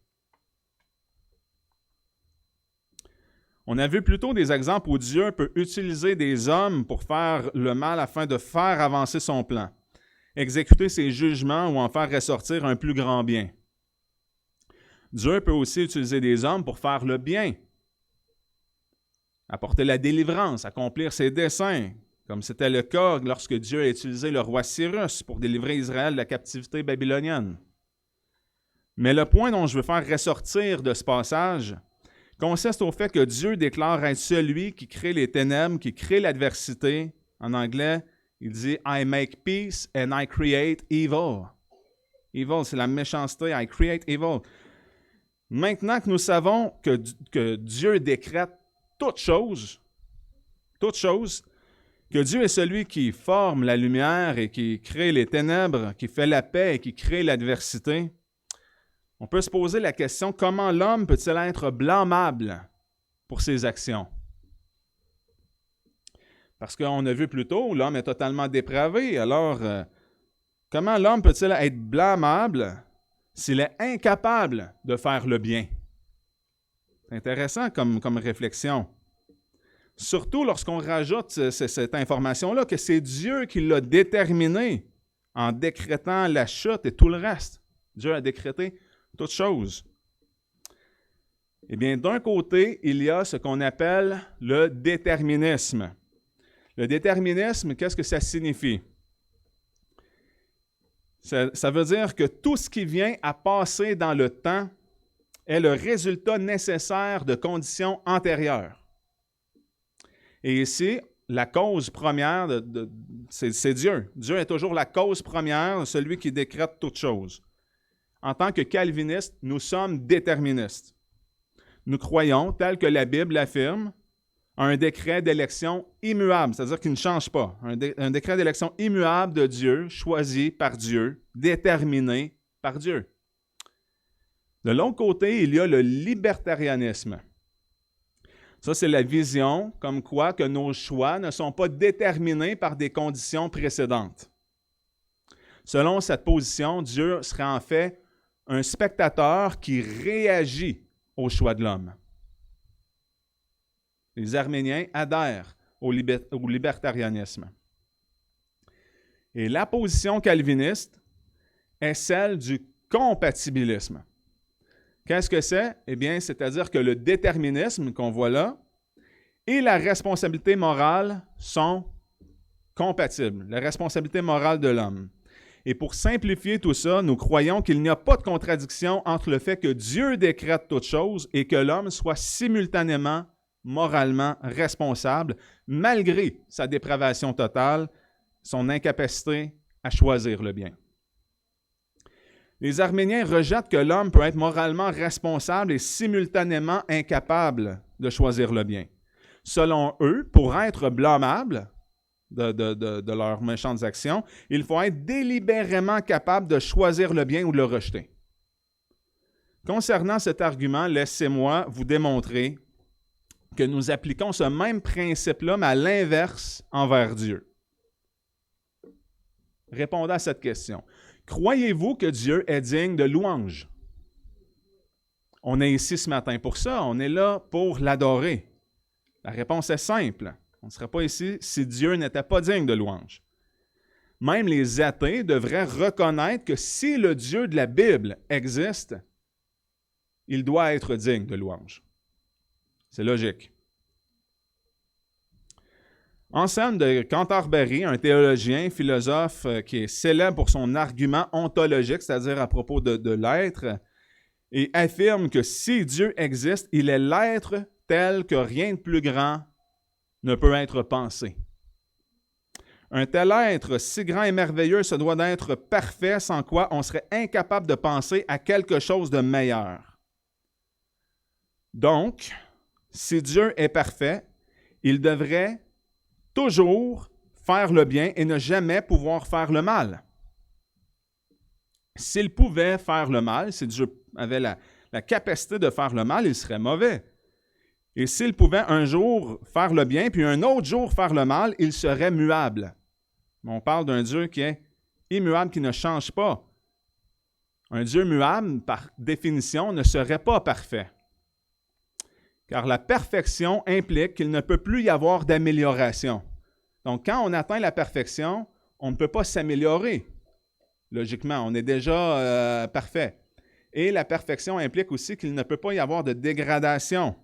On a vu plutôt des exemples où Dieu peut utiliser des hommes pour faire le mal afin de faire avancer son plan, exécuter ses jugements ou en faire ressortir un plus grand bien. Dieu peut aussi utiliser des hommes pour faire le bien, apporter la délivrance, accomplir ses desseins, comme c'était le cas lorsque Dieu a utilisé le roi Cyrus pour délivrer Israël de la captivité babylonienne. Mais le point dont je veux faire ressortir de ce passage consiste au fait que Dieu déclare être celui qui crée les ténèbres, qui crée l'adversité. En anglais, il dit « I make peace and I create evil ». Evil, c'est la méchanceté. « I create evil ». Maintenant que nous savons que Dieu décrète toutes choses, que Dieu est celui qui forme la lumière et qui crée les ténèbres, qui fait la paix et qui crée l'adversité, on peut se poser la question, comment l'homme peut-il être blâmable pour ses actions? Parce qu'on a vu plus tôt, l'homme est totalement dépravé. Alors, comment l'homme peut-il être blâmable s'il est incapable de faire le bien? C'est intéressant comme réflexion. Surtout lorsqu'on rajoute cette information-là, que c'est Dieu qui l'a déterminé en décrétant la chute et tout le reste. Dieu a décrété toutes choses. Eh bien, d'un côté, il y a ce qu'on appelle le déterminisme. Le déterminisme, qu'est-ce que ça signifie? Ça veut dire que tout ce qui vient à passer dans le temps est le résultat nécessaire de conditions antérieures. Et ici, la cause première, c'est Dieu. Dieu est toujours la cause première, celui qui décrète toutes choses. En tant que calvinistes, nous sommes déterministes. Nous croyons, tel que la Bible l'affirme, à un décret d'élection immuable, c'est-à-dire qu'il ne change pas. Un décret d'élection immuable de Dieu, choisi par Dieu, déterminé par Dieu. De l'autre côté, il y a le libertarianisme. Ça, c'est la vision comme quoi que nos choix ne sont pas déterminés par des conditions précédentes. Selon cette position, Dieu serait en fait un spectateur qui réagit au choix de l'homme. Les Arméniens adhèrent au libertarianisme. Et la position calviniste est celle du compatibilisme. Qu'est-ce que c'est? Eh bien, c'est-à-dire que le déterminisme qu'on voit là et la responsabilité morale sont compatibles, la responsabilité morale de l'homme. Et pour simplifier tout ça, nous croyons qu'il n'y a pas de contradiction entre le fait que Dieu décrète toutes choses et que l'homme soit simultanément moralement responsable, malgré sa dépravation totale, son incapacité à choisir le bien. Les Arméniens rejettent que l'homme peut être moralement responsable et simultanément incapable de choisir le bien. Selon eux, pour être blâmable de leurs méchantes actions, il faut être délibérément capable de choisir le bien ou de le rejeter. Concernant cet argument, laissez-moi vous démontrer que nous appliquons ce même principe-là, mais à l'inverse envers Dieu. Répondez à cette question. Croyez-vous que Dieu est digne de louange? On est ici ce matin pour ça. On est là pour l'adorer. La réponse est simple. On ne serait pas ici si Dieu n'était pas digne de louange. Même les athées devraient reconnaître que si le Dieu de la Bible existe, il doit être digne de louange. C'est logique. Anselme de Cantorbéry, un théologien, philosophe qui est célèbre pour son argument ontologique, c'est-à-dire à propos de l'être, et affirme que si Dieu existe, il est l'être tel que rien de plus grand ne peut être pensé. Un tel être si grand et merveilleux se doit d'être parfait, sans quoi on serait incapable de penser à quelque chose de meilleur. Donc, si Dieu est parfait, il devrait toujours faire le bien et ne jamais pouvoir faire le mal. S'il pouvait faire le mal, si Dieu avait la capacité de faire le mal, il serait mauvais. Et s'il pouvait un jour faire le bien, puis un autre jour faire le mal, il serait muable. On parle d'un Dieu qui est immuable, qui ne change pas. Un Dieu muable, par définition, ne serait pas parfait. Car la perfection implique qu'il ne peut plus y avoir d'amélioration. Donc, quand on atteint la perfection, on ne peut pas s'améliorer. Logiquement, on est déjà parfait. Et la perfection implique aussi qu'il ne peut pas y avoir de dégradation.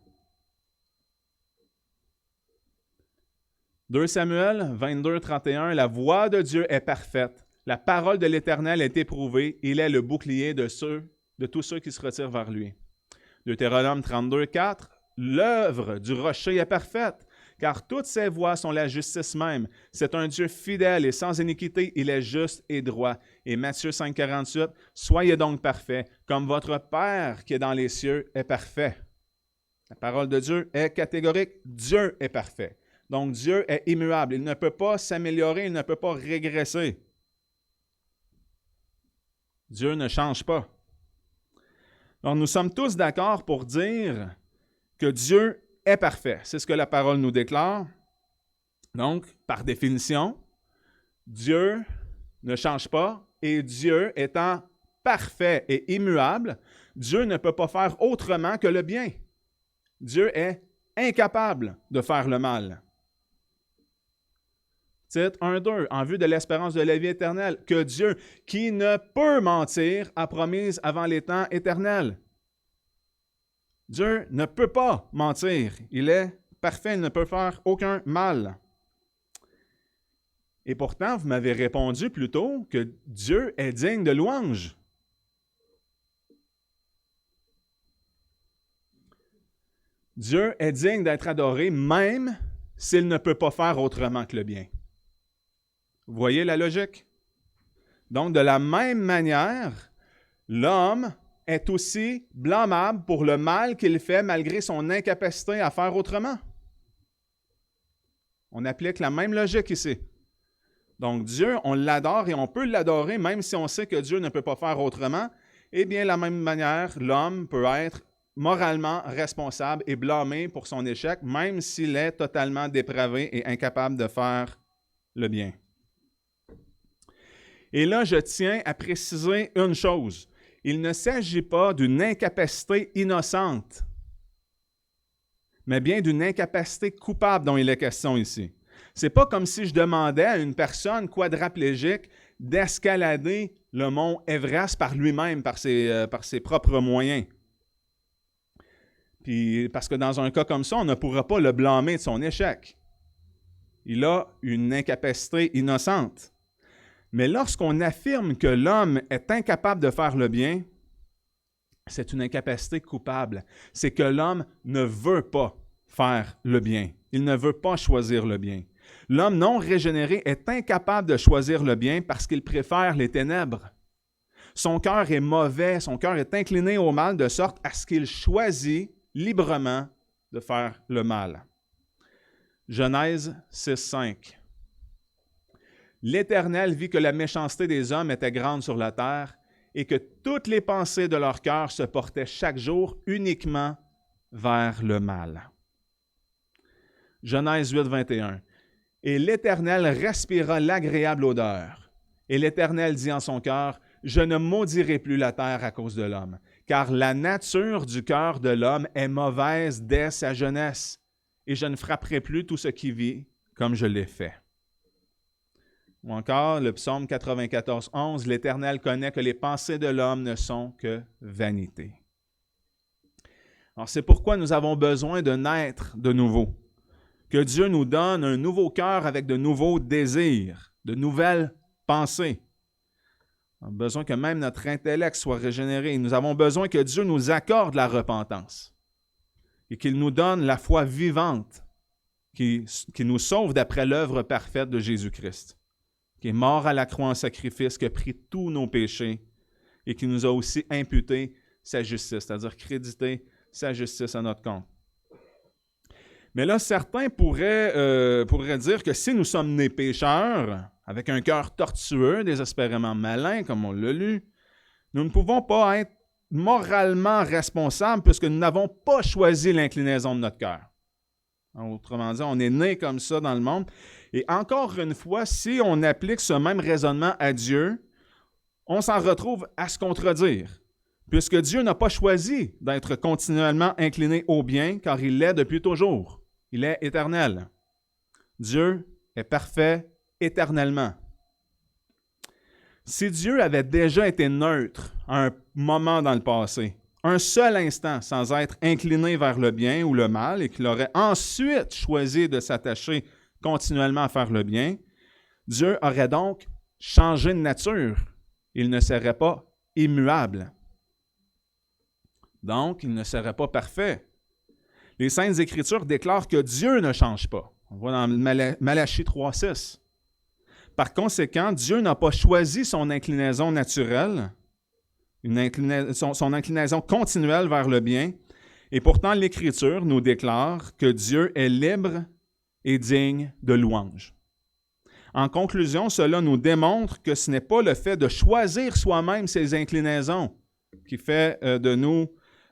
2 Samuel 22, 31, la voix de Dieu est parfaite. La parole de l'Éternel est éprouvée. Il est le bouclier de tous ceux qui se retirent vers lui. Deutéronome 32, 4, l'œuvre du rocher est parfaite, car toutes ses voies sont la justice même. C'est un Dieu fidèle et sans iniquité, il est juste et droit. Et Matthieu 5, 48, soyez donc parfaits, comme votre Père qui est dans les cieux est parfait. La parole de Dieu est catégorique. Dieu est parfait. Donc, Dieu est immuable. Il ne peut pas s'améliorer, il ne peut pas régresser. Dieu ne change pas. Donc, nous sommes tous d'accord pour dire que Dieu est parfait. C'est ce que la parole nous déclare. Donc, par définition, Dieu ne change pas et Dieu étant parfait et immuable, Dieu ne peut pas faire autrement que le bien. Dieu est incapable de faire le mal. Titre 1-2, en vue de l'espérance de la vie éternelle, que Dieu, qui ne peut mentir, a promise avant les temps éternels. Dieu ne peut pas mentir. Il est parfait, il ne peut faire aucun mal. Et pourtant, vous m'avez répondu plus tôt que Dieu est digne de louange. Dieu est digne d'être adoré même s'il ne peut pas faire autrement que le bien. Vous voyez la logique? Donc, de la même manière, l'homme est aussi blâmable pour le mal qu'il fait malgré son incapacité à faire autrement. On applique la même logique ici. Donc, Dieu, on l'adore et on peut l'adorer même si on sait que Dieu ne peut pas faire autrement. Eh bien, de la même manière, l'homme peut être moralement responsable et blâmé pour son échec, même s'il est totalement dépravé et incapable de faire le bien. Et là, je tiens à préciser une chose. Il ne s'agit pas d'une incapacité innocente, mais bien d'une incapacité coupable dont il est question ici. Ce n'est pas comme si je demandais à une personne quadraplégique d'escalader le mont Everest par lui-même, par ses propres moyens. Puis, parce que dans un cas comme ça, on ne pourra pas le blâmer de son échec. Il a une incapacité innocente. Mais lorsqu'on affirme que l'homme est incapable de faire le bien, c'est une incapacité coupable. C'est que l'homme ne veut pas faire le bien. Il ne veut pas choisir le bien. L'homme non régénéré est incapable de choisir le bien parce qu'il préfère les ténèbres. Son cœur est mauvais, son cœur est incliné au mal de sorte à ce qu'il choisit librement de faire le mal. Genèse 6:5. L'Éternel vit que la méchanceté des hommes était grande sur la terre et que toutes les pensées de leur cœur se portaient chaque jour uniquement vers le mal. Genèse 8:21. Et l'Éternel respira l'agréable odeur. Et l'Éternel dit en son cœur, « Je ne maudirai plus la terre à cause de l'homme, car la nature du cœur de l'homme est mauvaise dès sa jeunesse, et je ne frapperai plus tout ce qui vit comme je l'ai fait. » Ou encore, le psaume 94, 11, « L'Éternel connaît que les pensées de l'homme ne sont que vanité. » Alors, c'est pourquoi nous avons besoin de naître de nouveau. Que Dieu nous donne un nouveau cœur avec de nouveaux désirs, de nouvelles pensées. Nous avons besoin que même notre intellect soit régénéré. Nous avons besoin que Dieu nous accorde la repentance et qu'il nous donne la foi vivante. qui nous sauve d'après l'œuvre parfaite de Jésus-Christ, qui est mort à la croix en sacrifice, qui a pris tous nos péchés et qui nous a aussi imputé sa justice, c'est-à-dire crédité sa justice à notre compte. Mais là, certains pourraient dire que si nous sommes nés pécheurs, avec un cœur tortueux, désespérément malin, comme on l'a lu, nous ne pouvons pas être moralement responsables puisque nous n'avons pas choisi l'inclinaison de notre cœur. Autrement dit, on est né comme ça dans le monde. Et encore une fois, si on applique ce même raisonnement à Dieu, on s'en retrouve à se contredire, puisque Dieu n'a pas choisi d'être continuellement incliné au bien, car il l'est depuis toujours. Il est éternel. Dieu est parfait éternellement. Si Dieu avait déjà été neutre à un moment dans le passé, un seul instant sans être incliné vers le bien ou le mal, et qu'il aurait ensuite choisi de s'attacher continuellement à faire le bien, Dieu aurait donc changé de nature. Il ne serait pas immuable. Donc, il ne serait pas parfait. Les Saintes Écritures déclarent que Dieu ne change pas. On voit dans Malachie 3,6. Par conséquent, Dieu n'a pas choisi son inclinaison naturelle, son inclinaison continuelle vers le bien, et pourtant l'Écriture nous déclare que Dieu est libre et digne de louange. En conclusion, cela nous démontre que ce n'est pas le fait de choisir soi-même ses inclinaisons qui fait de nous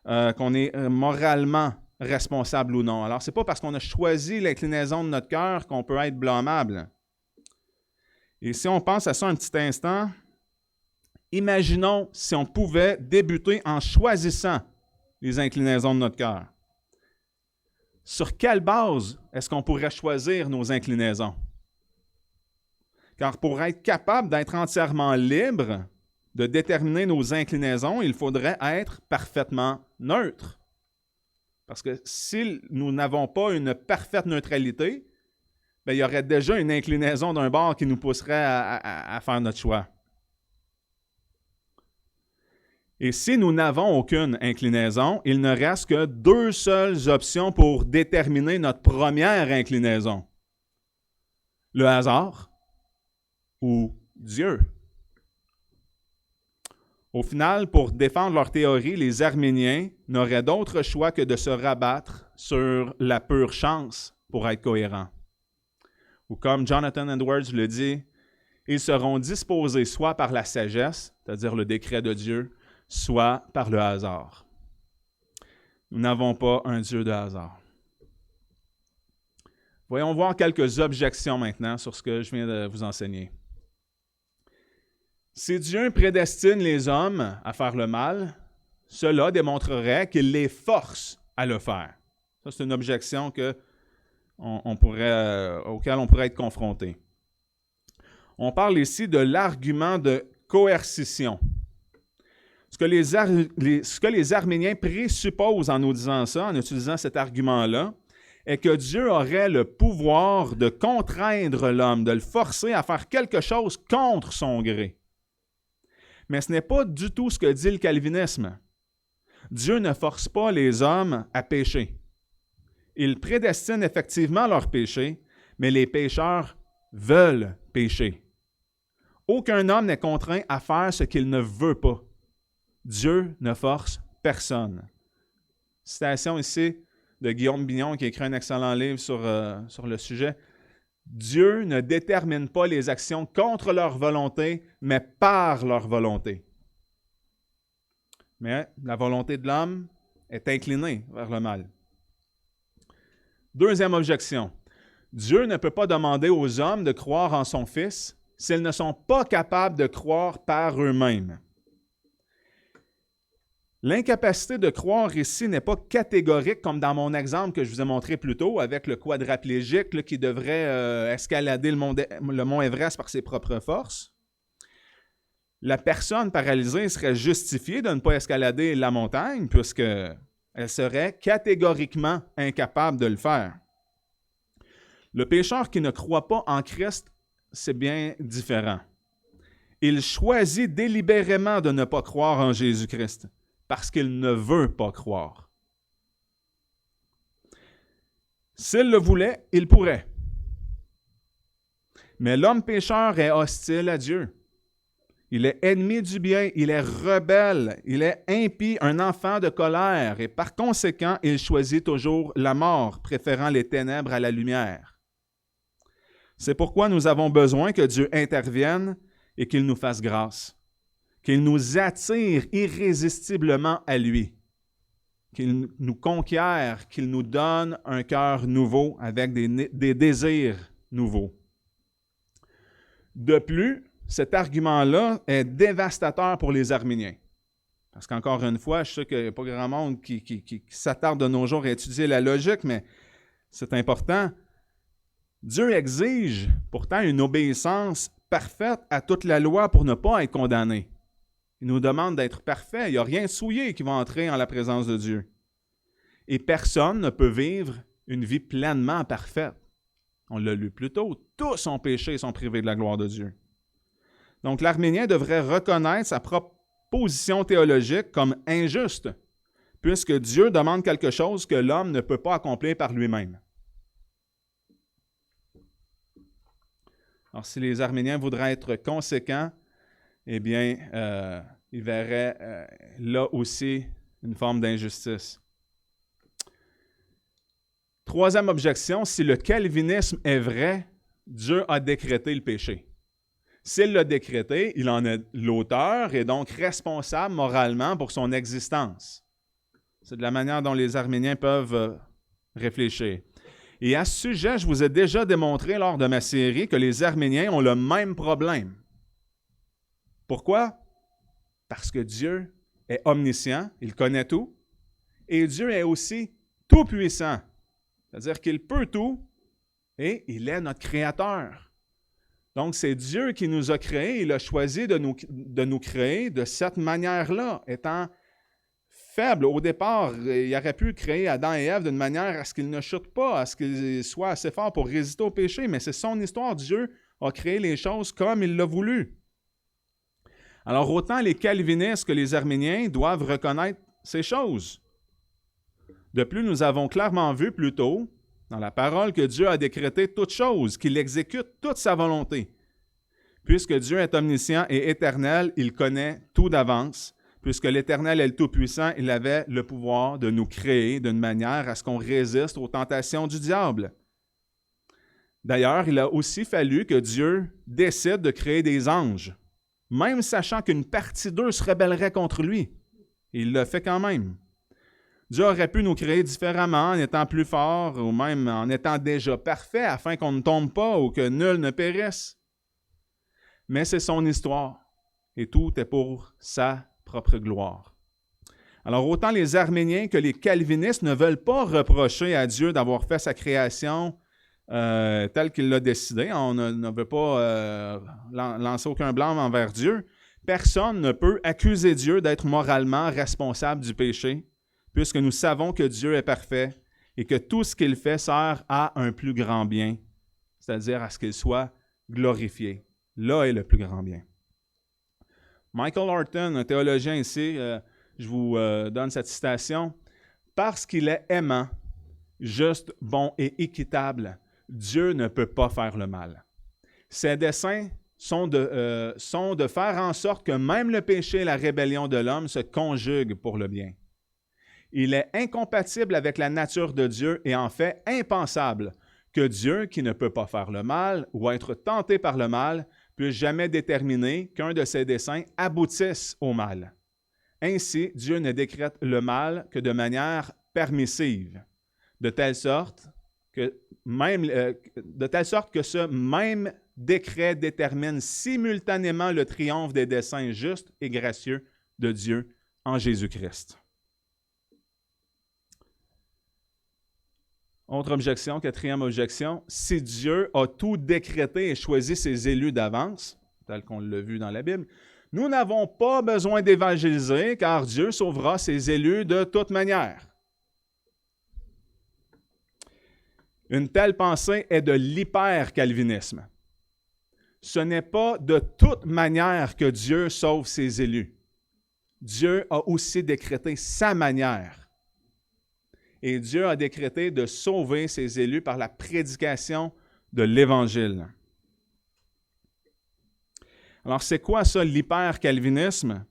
qu'on est moralement responsable ou non. Alors, ce n'est pas parce qu'on a choisi l'inclinaison de notre cœur qu'on peut être blâmable. Et si on pense à ça un petit instant, imaginons si on pouvait débuter en choisissant les inclinaisons de notre cœur. Sur quelle base est-ce qu'on pourrait choisir nos inclinaisons? Car pour être capable d'être entièrement libre de déterminer nos inclinaisons, il faudrait être parfaitement neutre. Parce que si nous n'avons pas une parfaite neutralité, bien, il y aurait déjà une inclinaison d'un bord qui nous pousserait à faire notre choix. Et si nous n'avons aucune inclinaison, il ne reste que deux seules options pour déterminer notre première inclinaison. Le hasard ou Dieu. Au final, pour défendre leur théorie, les Arméniens n'auraient d'autre choix que de se rabattre sur la pure chance pour être cohérents. Ou comme Jonathan Edwards le dit, ils seront disposés soit par la sagesse, c'est-à-dire le décret de Dieu, soit par le hasard. Nous n'avons pas un Dieu de hasard. Voyons voir quelques objections maintenant sur ce que je viens de vous enseigner. Si Dieu prédestine les hommes à faire le mal, cela démontrerait qu'il les force à le faire. Ça, c'est une objection auquel on pourrait être confronté. On parle ici de l'argument de coercition. Ce que les Arméniens présupposent en nous disant ça, en utilisant cet argument-là, est que Dieu aurait le pouvoir de contraindre l'homme, de le forcer à faire quelque chose contre son gré. Mais ce n'est pas du tout ce que dit le calvinisme. Dieu ne force pas les hommes à pécher. Il prédestine effectivement leur péché, mais les pécheurs veulent pécher. Aucun homme n'est contraint à faire ce qu'il ne veut pas. Dieu ne force personne. Citation ici de Guillaume Bignon qui a écrit un excellent livre sur le sujet. Dieu ne détermine pas les actions contre leur volonté, mais par leur volonté. Mais la volonté de l'homme est inclinée vers le mal. Deuxième objection. Dieu ne peut pas demander aux hommes de croire en son Fils s'ils ne sont pas capables de croire par eux-mêmes. L'incapacité de croire ici n'est pas catégorique comme dans mon exemple que je vous ai montré plus tôt avec le quadraplégique là, qui devrait escalader le mont Everest par ses propres forces. La personne paralysée serait justifiée de ne pas escalader la montagne puisqu'elle serait catégoriquement incapable de le faire. Le pécheur qui ne croit pas en Christ, c'est bien différent. Il choisit délibérément de ne pas croire en Jésus-Christ. Parce qu'il ne veut pas croire. S'il le voulait, il pourrait. Mais l'homme pécheur est hostile à Dieu. Il est ennemi du bien, il est rebelle, il est impie, un enfant de colère, et par conséquent, il choisit toujours la mort, préférant les ténèbres à la lumière. C'est pourquoi nous avons besoin que Dieu intervienne et qu'il nous fasse grâce, qu'il nous attire irrésistiblement à lui, qu'il nous conquiert, qu'il nous donne un cœur nouveau avec des désirs nouveaux. De plus, cet argument-là est dévastateur pour les Arméniens. Parce qu'encore une fois, je sais qu'il n'y a pas grand monde qui s'attarde de nos jours à étudier la logique, mais c'est important. Dieu exige pourtant une obéissance parfaite à toute la loi pour ne pas être condamné. Il nous demande d'être parfait. Il n'y a rien de souillé qui va entrer en la présence de Dieu. Et personne ne peut vivre une vie pleinement parfaite. On l'a lu plus tôt. Tous ont péché et sont privés de la gloire de Dieu. Donc, l'Arménien devrait reconnaître sa propre position théologique comme injuste, puisque Dieu demande quelque chose que l'homme ne peut pas accomplir par lui-même. Alors, si les Arméniens voudraient être conséquents, eh bien, ils verraient là aussi une forme d'injustice. Troisième objection, si le calvinisme est vrai, Dieu a décrété le péché. S'il l'a décrété, il en est l'auteur et donc responsable moralement pour son existence. C'est de la manière dont les Arméniens peuvent réfléchir. Et à ce sujet, je vous ai déjà démontré lors de ma série que les Arméniens ont le même problème. Pourquoi? Parce que Dieu est omniscient, il connaît tout, et Dieu est aussi tout-puissant. C'est-à-dire qu'il peut tout et il est notre Créateur. Donc, c'est Dieu qui nous a créés. Il a choisi de nous créer de cette manière-là, étant faible. Au départ, il aurait pu créer Adam et Ève d'une manière à ce qu'ils ne chutent pas, à ce qu'ils soient assez forts pour résister au péché, mais c'est son histoire. Dieu a créé les choses comme il l'a voulu. Alors, autant les calvinistes que les arméniens doivent reconnaître ces choses. De plus, nous avons clairement vu plus tôt, dans la parole, que Dieu a décrété toutes choses, qu'il exécute toute sa volonté. Puisque Dieu est omniscient et éternel, il connaît tout d'avance. Puisque l'Éternel est le Tout-Puissant, il avait le pouvoir de nous créer d'une manière à ce qu'on résiste aux tentations du diable. D'ailleurs, il a aussi fallu que Dieu décide de créer des anges, même sachant qu'une partie d'eux se rébellerait contre lui. Il l'a fait quand même. Dieu aurait pu nous créer différemment en étant plus fort ou même en étant déjà parfait afin qu'on ne tombe pas ou que nul ne périsse. Mais c'est son histoire et tout est pour sa propre gloire. Alors autant les Arméniens que les calvinistes ne veulent pas reprocher à Dieu d'avoir fait sa création telle qu'il l'a décidé. On ne veut pas lancer aucun blâme envers Dieu. Personne ne peut accuser Dieu d'être moralement responsable du péché, puisque nous savons que Dieu est parfait et que tout ce qu'il fait sert à un plus grand bien, c'est-à-dire à ce qu'il soit glorifié. Là est le plus grand bien. Michael Horton, un théologien ici, je vous donne cette citation. « Parce qu'il est aimant, juste, bon et équitable, Dieu ne peut pas faire le mal. Ses desseins sont de faire en sorte que même le péché et la rébellion de l'homme se conjuguent pour le bien. Il est incompatible avec la nature de Dieu et en fait impensable que Dieu, qui ne peut pas faire le mal ou être tenté par le mal, puisse jamais déterminer qu'un de ses desseins aboutisse au mal. Ainsi, Dieu ne décrète le mal que de manière permissive, de telle sorte que ce même décret détermine simultanément le triomphe des desseins justes et gracieux de Dieu en Jésus-Christ. Autre objection, quatrième objection, si Dieu a tout décrété et choisi ses élus d'avance, tel qu'on l'a vu dans la Bible, nous n'avons pas besoin d'évangéliser car Dieu sauvera ses élus de toute manière. Une telle pensée est de l'hyper-calvinisme. Ce n'est pas de toute manière que Dieu sauve ses élus. Dieu a aussi décrété sa manière. Et Dieu a décrété de sauver ses élus par la prédication de l'Évangile. Alors, c'est quoi ça, l'hyper-calvinisme?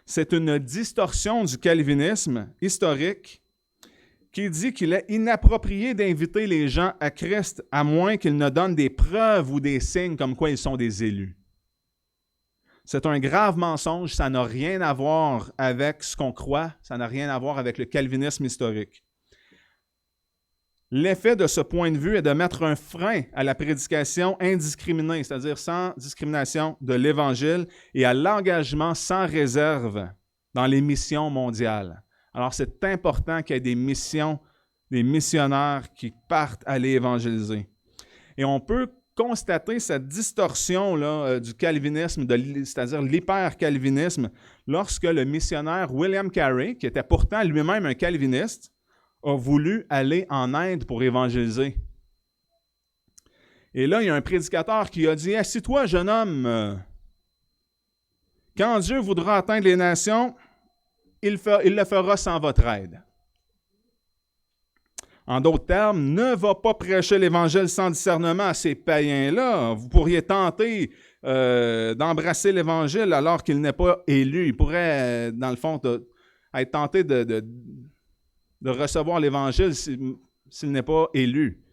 C'est une distorsion du calvinisme historique qui dit qu'il est inapproprié d'inviter les gens à Christ à moins qu'ils ne donnent des preuves ou des signes comme quoi ils sont des élus. C'est un grave mensonge, ça n'a rien à voir avec ce qu'on croit, ça n'a rien à voir avec le calvinisme historique. L'effet de ce point de vue est de mettre un frein à la prédication indiscriminée, c'est-à-dire sans discrimination de l'Évangile et à l'engagement sans réserve dans les missions mondiales. Alors, c'est important qu'il y ait des missions, des missionnaires qui partent aller évangéliser. Et on peut constater cette distorsion là, du calvinisme, c'est-à-dire l'hyper-calvinisme, lorsque le missionnaire William Carey, qui était pourtant lui-même un calviniste, a voulu aller en Inde pour évangéliser. Et là, il y a un prédicateur qui a dit « Assis-toi, jeune homme, quand Dieu voudra atteindre les nations, il le fera sans votre aide. » En d'autres termes, ne va pas prêcher l'Évangile sans discernement à ces païens-là. Vous pourriez tenter d'embrasser l'Évangile alors qu'il n'est pas élu. Il pourrait, dans le fond, être tenté de recevoir l'Évangile s'il n'est pas élu.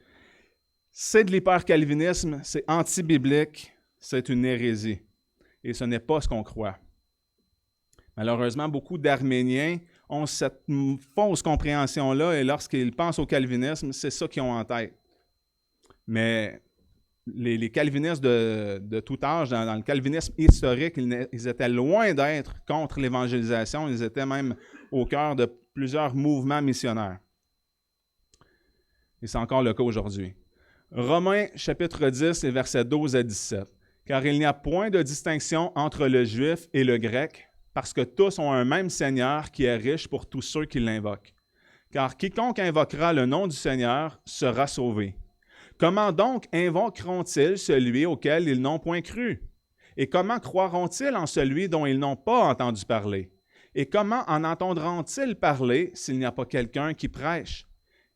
C'est de l'hyper-calvinisme, c'est anti-biblique, c'est une hérésie. Et ce n'est pas ce qu'on croit. Malheureusement, beaucoup d'Arméniens ont cette fausse compréhension-là et lorsqu'ils pensent au calvinisme, c'est ça qu'ils ont en tête. Mais les calvinistes de tout âge, dans le calvinisme historique, ils étaient loin d'être contre l'évangélisation, ils étaient même au cœur de plusieurs mouvements missionnaires. Et c'est encore le cas aujourd'hui. Romains chapitre 10, les versets 12 à 17. « Car il n'y a point de distinction entre le juif et le grec, parce que tous ont un même Seigneur qui est riche pour tous ceux qui l'invoquent. Car quiconque invoquera le nom du Seigneur sera sauvé. Comment donc invoqueront-ils celui auquel ils n'ont point cru? Et comment croiront-ils en celui dont ils n'ont pas entendu parler? Et comment en entendront-ils parler s'il n'y a pas quelqu'un qui prêche?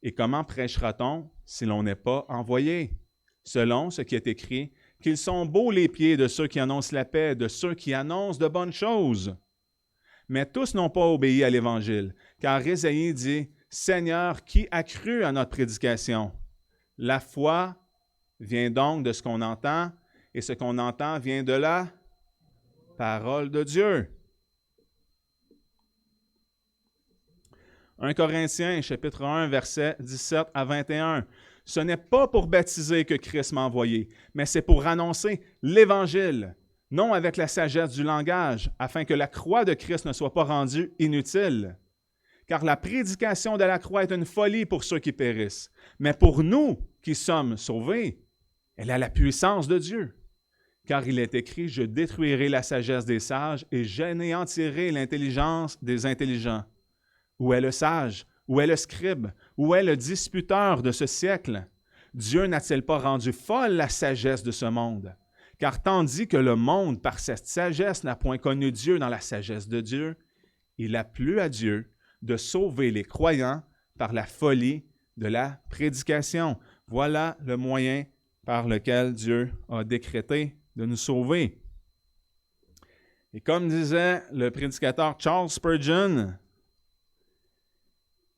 Et comment prêchera-t-on si l'on n'est pas envoyé? Selon ce qui est écrit, qu'ils sont beaux les pieds de ceux qui annoncent la paix, de ceux qui annoncent de bonnes choses. Mais tous n'ont pas obéi à l'Évangile, car Ésaïe dit, « Seigneur, qui a cru à notre prédication? » La foi vient donc de ce qu'on entend, et ce qu'on entend vient de la parole de Dieu. 1 Corinthiens, chapitre 1, versets 17 à 21. « Ce n'est pas pour baptiser que Christ m'a envoyé, mais c'est pour annoncer l'Évangile, non avec la sagesse du langage, afin que la croix de Christ ne soit pas rendue inutile. Car la prédication de la croix est une folie pour ceux qui périssent, mais pour nous qui sommes sauvés, elle a la puissance de Dieu. Car il est écrit, « Je détruirai la sagesse des sages et j'anéantirai l'intelligence des intelligents. » Où est le sage? Où est le scribe? Où est le disputeur de ce siècle? Dieu n'a-t-il pas rendu folle la sagesse de ce monde? Car tandis que le monde, par cette sagesse, n'a point connu Dieu dans la sagesse de Dieu, il a plu à Dieu de sauver les croyants par la folie de la prédication. Voilà le moyen par lequel Dieu a décrété de nous sauver. Et comme disait le prédicateur Charles Spurgeon,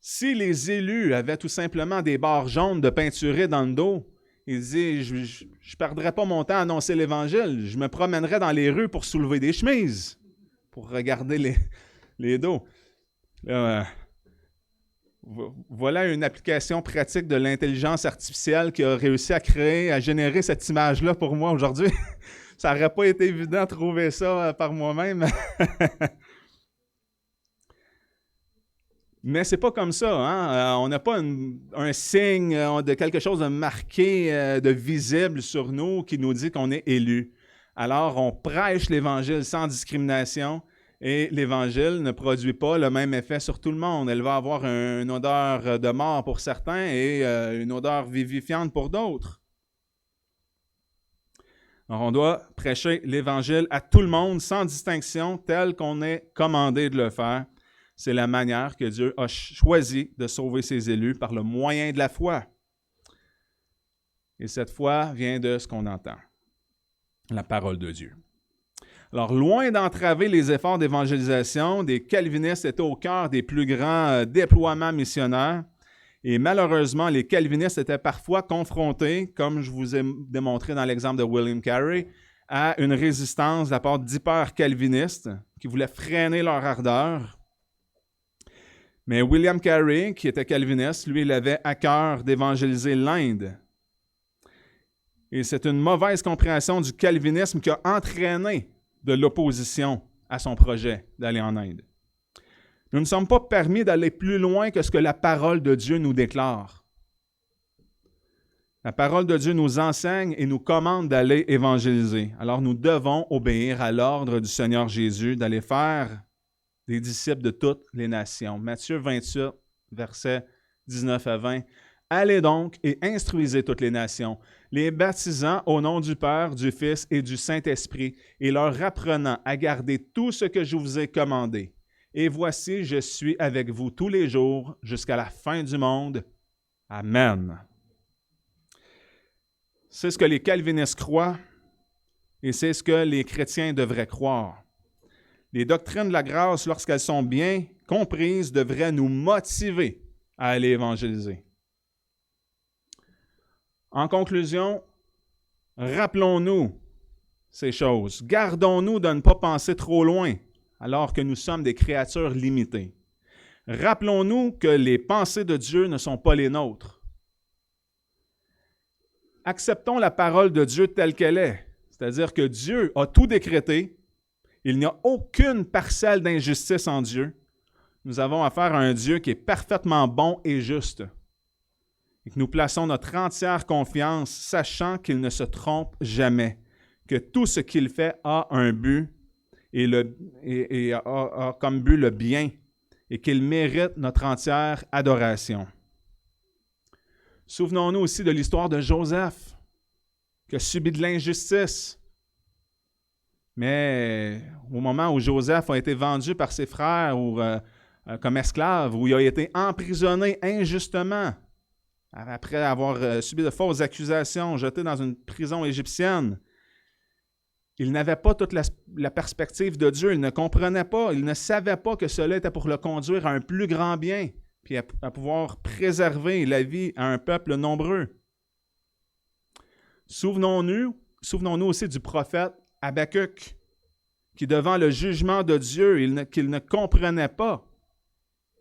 si les élus avaient tout simplement des barres jaunes de peinturées dans le dos, il dit, je ne perdrais pas mon temps à annoncer l'Évangile, je me promènerais dans les rues pour soulever des chemises, pour regarder les dos. Voilà une application pratique de l'intelligence artificielle qui a réussi à générer cette image-là pour moi aujourd'hui. Ça n'aurait pas été évident de trouver ça par moi-même. Mais c'est pas comme ça. Hein? On n'a pas un signe de quelque chose de marqué, de visible sur nous qui nous dit qu'on est élu. Alors, on prêche l'Évangile sans discrimination et l'Évangile ne produit pas le même effet sur tout le monde. Elle va avoir une odeur de mort pour certains et une odeur vivifiante pour d'autres. Alors, on doit prêcher l'Évangile à tout le monde sans distinction, tel qu'on est commandé de le faire. C'est la manière que Dieu a choisi de sauver ses élus par le moyen de la foi. Et cette foi vient de ce qu'on entend, la parole de Dieu. Alors, loin d'entraver les efforts d'évangélisation, des calvinistes étaient au cœur des plus grands déploiements missionnaires. Et malheureusement, les calvinistes étaient parfois confrontés, comme je vous ai démontré dans l'exemple de William Carey, à une résistance de la part d'hyper-calvinistes qui voulaient freiner leur ardeur. Mais William Carey, qui était calviniste, lui, il avait à cœur d'évangéliser l'Inde. Et c'est une mauvaise compréhension du calvinisme qui a entraîné de l'opposition à son projet d'aller en Inde. Nous ne sommes pas permis d'aller plus loin que ce que la parole de Dieu nous déclare. La parole de Dieu nous enseigne et nous commande d'aller évangéliser. Alors nous devons obéir à l'ordre du Seigneur Jésus d'aller faire des disciples de toutes les nations. Matthieu 28, versets 19 à 20. « Allez donc et instruisez toutes les nations, les baptisant au nom du Père, du Fils et du Saint-Esprit, et leur apprenant à garder tout ce que je vous ai commandé. Et voici, je suis avec vous tous les jours jusqu'à la fin du monde. Amen. » C'est ce que les calvinistes croient et c'est ce que les chrétiens devraient croire. Les doctrines de la grâce, lorsqu'elles sont bien comprises, devraient nous motiver à aller évangéliser. En conclusion, rappelons-nous ces choses. Gardons-nous de ne pas penser trop loin alors que nous sommes des créatures limitées. Rappelons-nous que les pensées de Dieu ne sont pas les nôtres. Acceptons la parole de Dieu telle qu'elle est, c'est-à-dire que Dieu a tout décrété. Il n'y a aucune parcelle d'injustice en Dieu. Nous avons affaire à un Dieu qui est parfaitement bon et juste. Et que nous plaçons notre entière confiance, sachant qu'il ne se trompe jamais, que tout ce qu'il fait a un but et a comme but le bien, et qu'il mérite notre entière adoration. Souvenons-nous aussi de l'histoire de Joseph, qui a subi de l'injustice. Mais au moment où Joseph a été vendu par ses frères comme esclave, où il a été emprisonné injustement, après avoir subi de fausses accusations, jeté dans une prison égyptienne, il n'avait pas toute la perspective de Dieu, il ne comprenait pas, il ne savait pas que cela était pour le conduire à un plus grand bien, puis à pouvoir préserver la vie à un peuple nombreux. Souvenons-nous aussi du prophète Habakkuk, qui devant le jugement de Dieu, qu'il ne comprenait pas,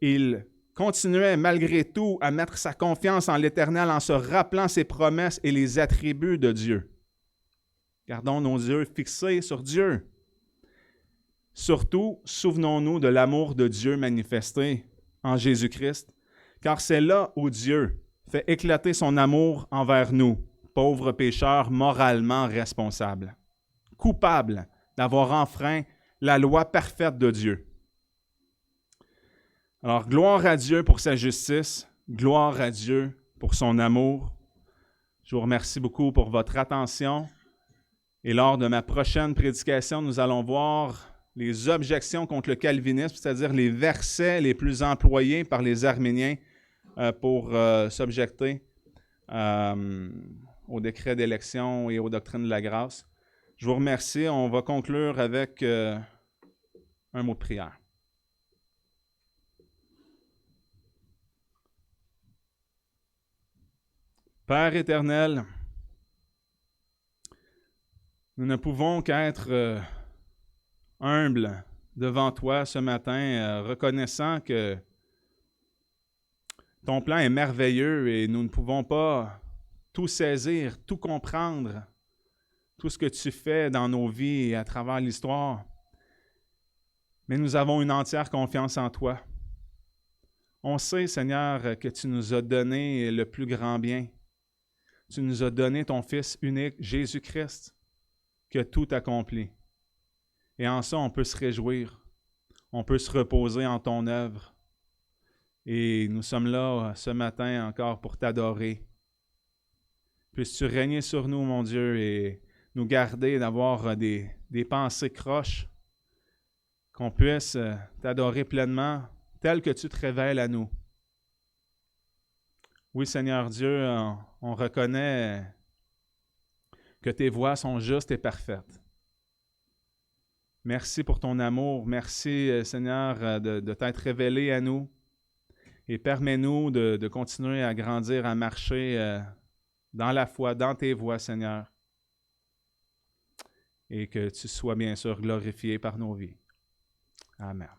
il continuait malgré tout à mettre sa confiance en l'Éternel en se rappelant ses promesses et les attributs de Dieu. Gardons nos yeux fixés sur Dieu. Surtout, souvenons-nous de l'amour de Dieu manifesté en Jésus-Christ, car c'est là où Dieu fait éclater son amour envers nous, pauvres pécheurs moralement responsables, coupables d'avoir enfreint la loi parfaite de Dieu. Alors, gloire à Dieu pour sa justice, gloire à Dieu pour son amour. Je vous remercie beaucoup pour votre attention. Et lors de ma prochaine prédication, nous allons voir les objections contre le calvinisme, c'est-à-dire les versets les plus employés par les Arméniens pour s'objecter au décret d'élection et aux doctrines de la grâce. Je vous remercie. On va conclure avec un mot de prière. Père éternel, nous ne pouvons qu'être humbles devant toi ce matin, reconnaissant que ton plan est merveilleux et nous ne pouvons pas tout saisir, tout comprendre, tout ce que tu fais dans nos vies et à travers l'histoire. Mais nous avons une entière confiance en toi. On sait, Seigneur, que tu nous as donné le plus grand bien. Tu nous as donné ton Fils unique, Jésus-Christ, qui a tout accompli. Et en ça, on peut se réjouir. On peut se reposer en ton œuvre. Et nous sommes là ce matin encore pour t'adorer. Puisses-tu régner sur nous, mon Dieu, et nous garder d'avoir des pensées croches, qu'on puisse t'adorer pleinement tel que tu te révèles à nous. Oui, Seigneur Dieu, on reconnaît que tes voies sont justes et parfaites. Merci pour ton amour. Merci, Seigneur, de t'être révélé à nous. Et permets-nous de continuer à grandir, à marcher dans la foi, dans tes voies, Seigneur. Et que tu sois bien sûr glorifié par nos vies. Amen.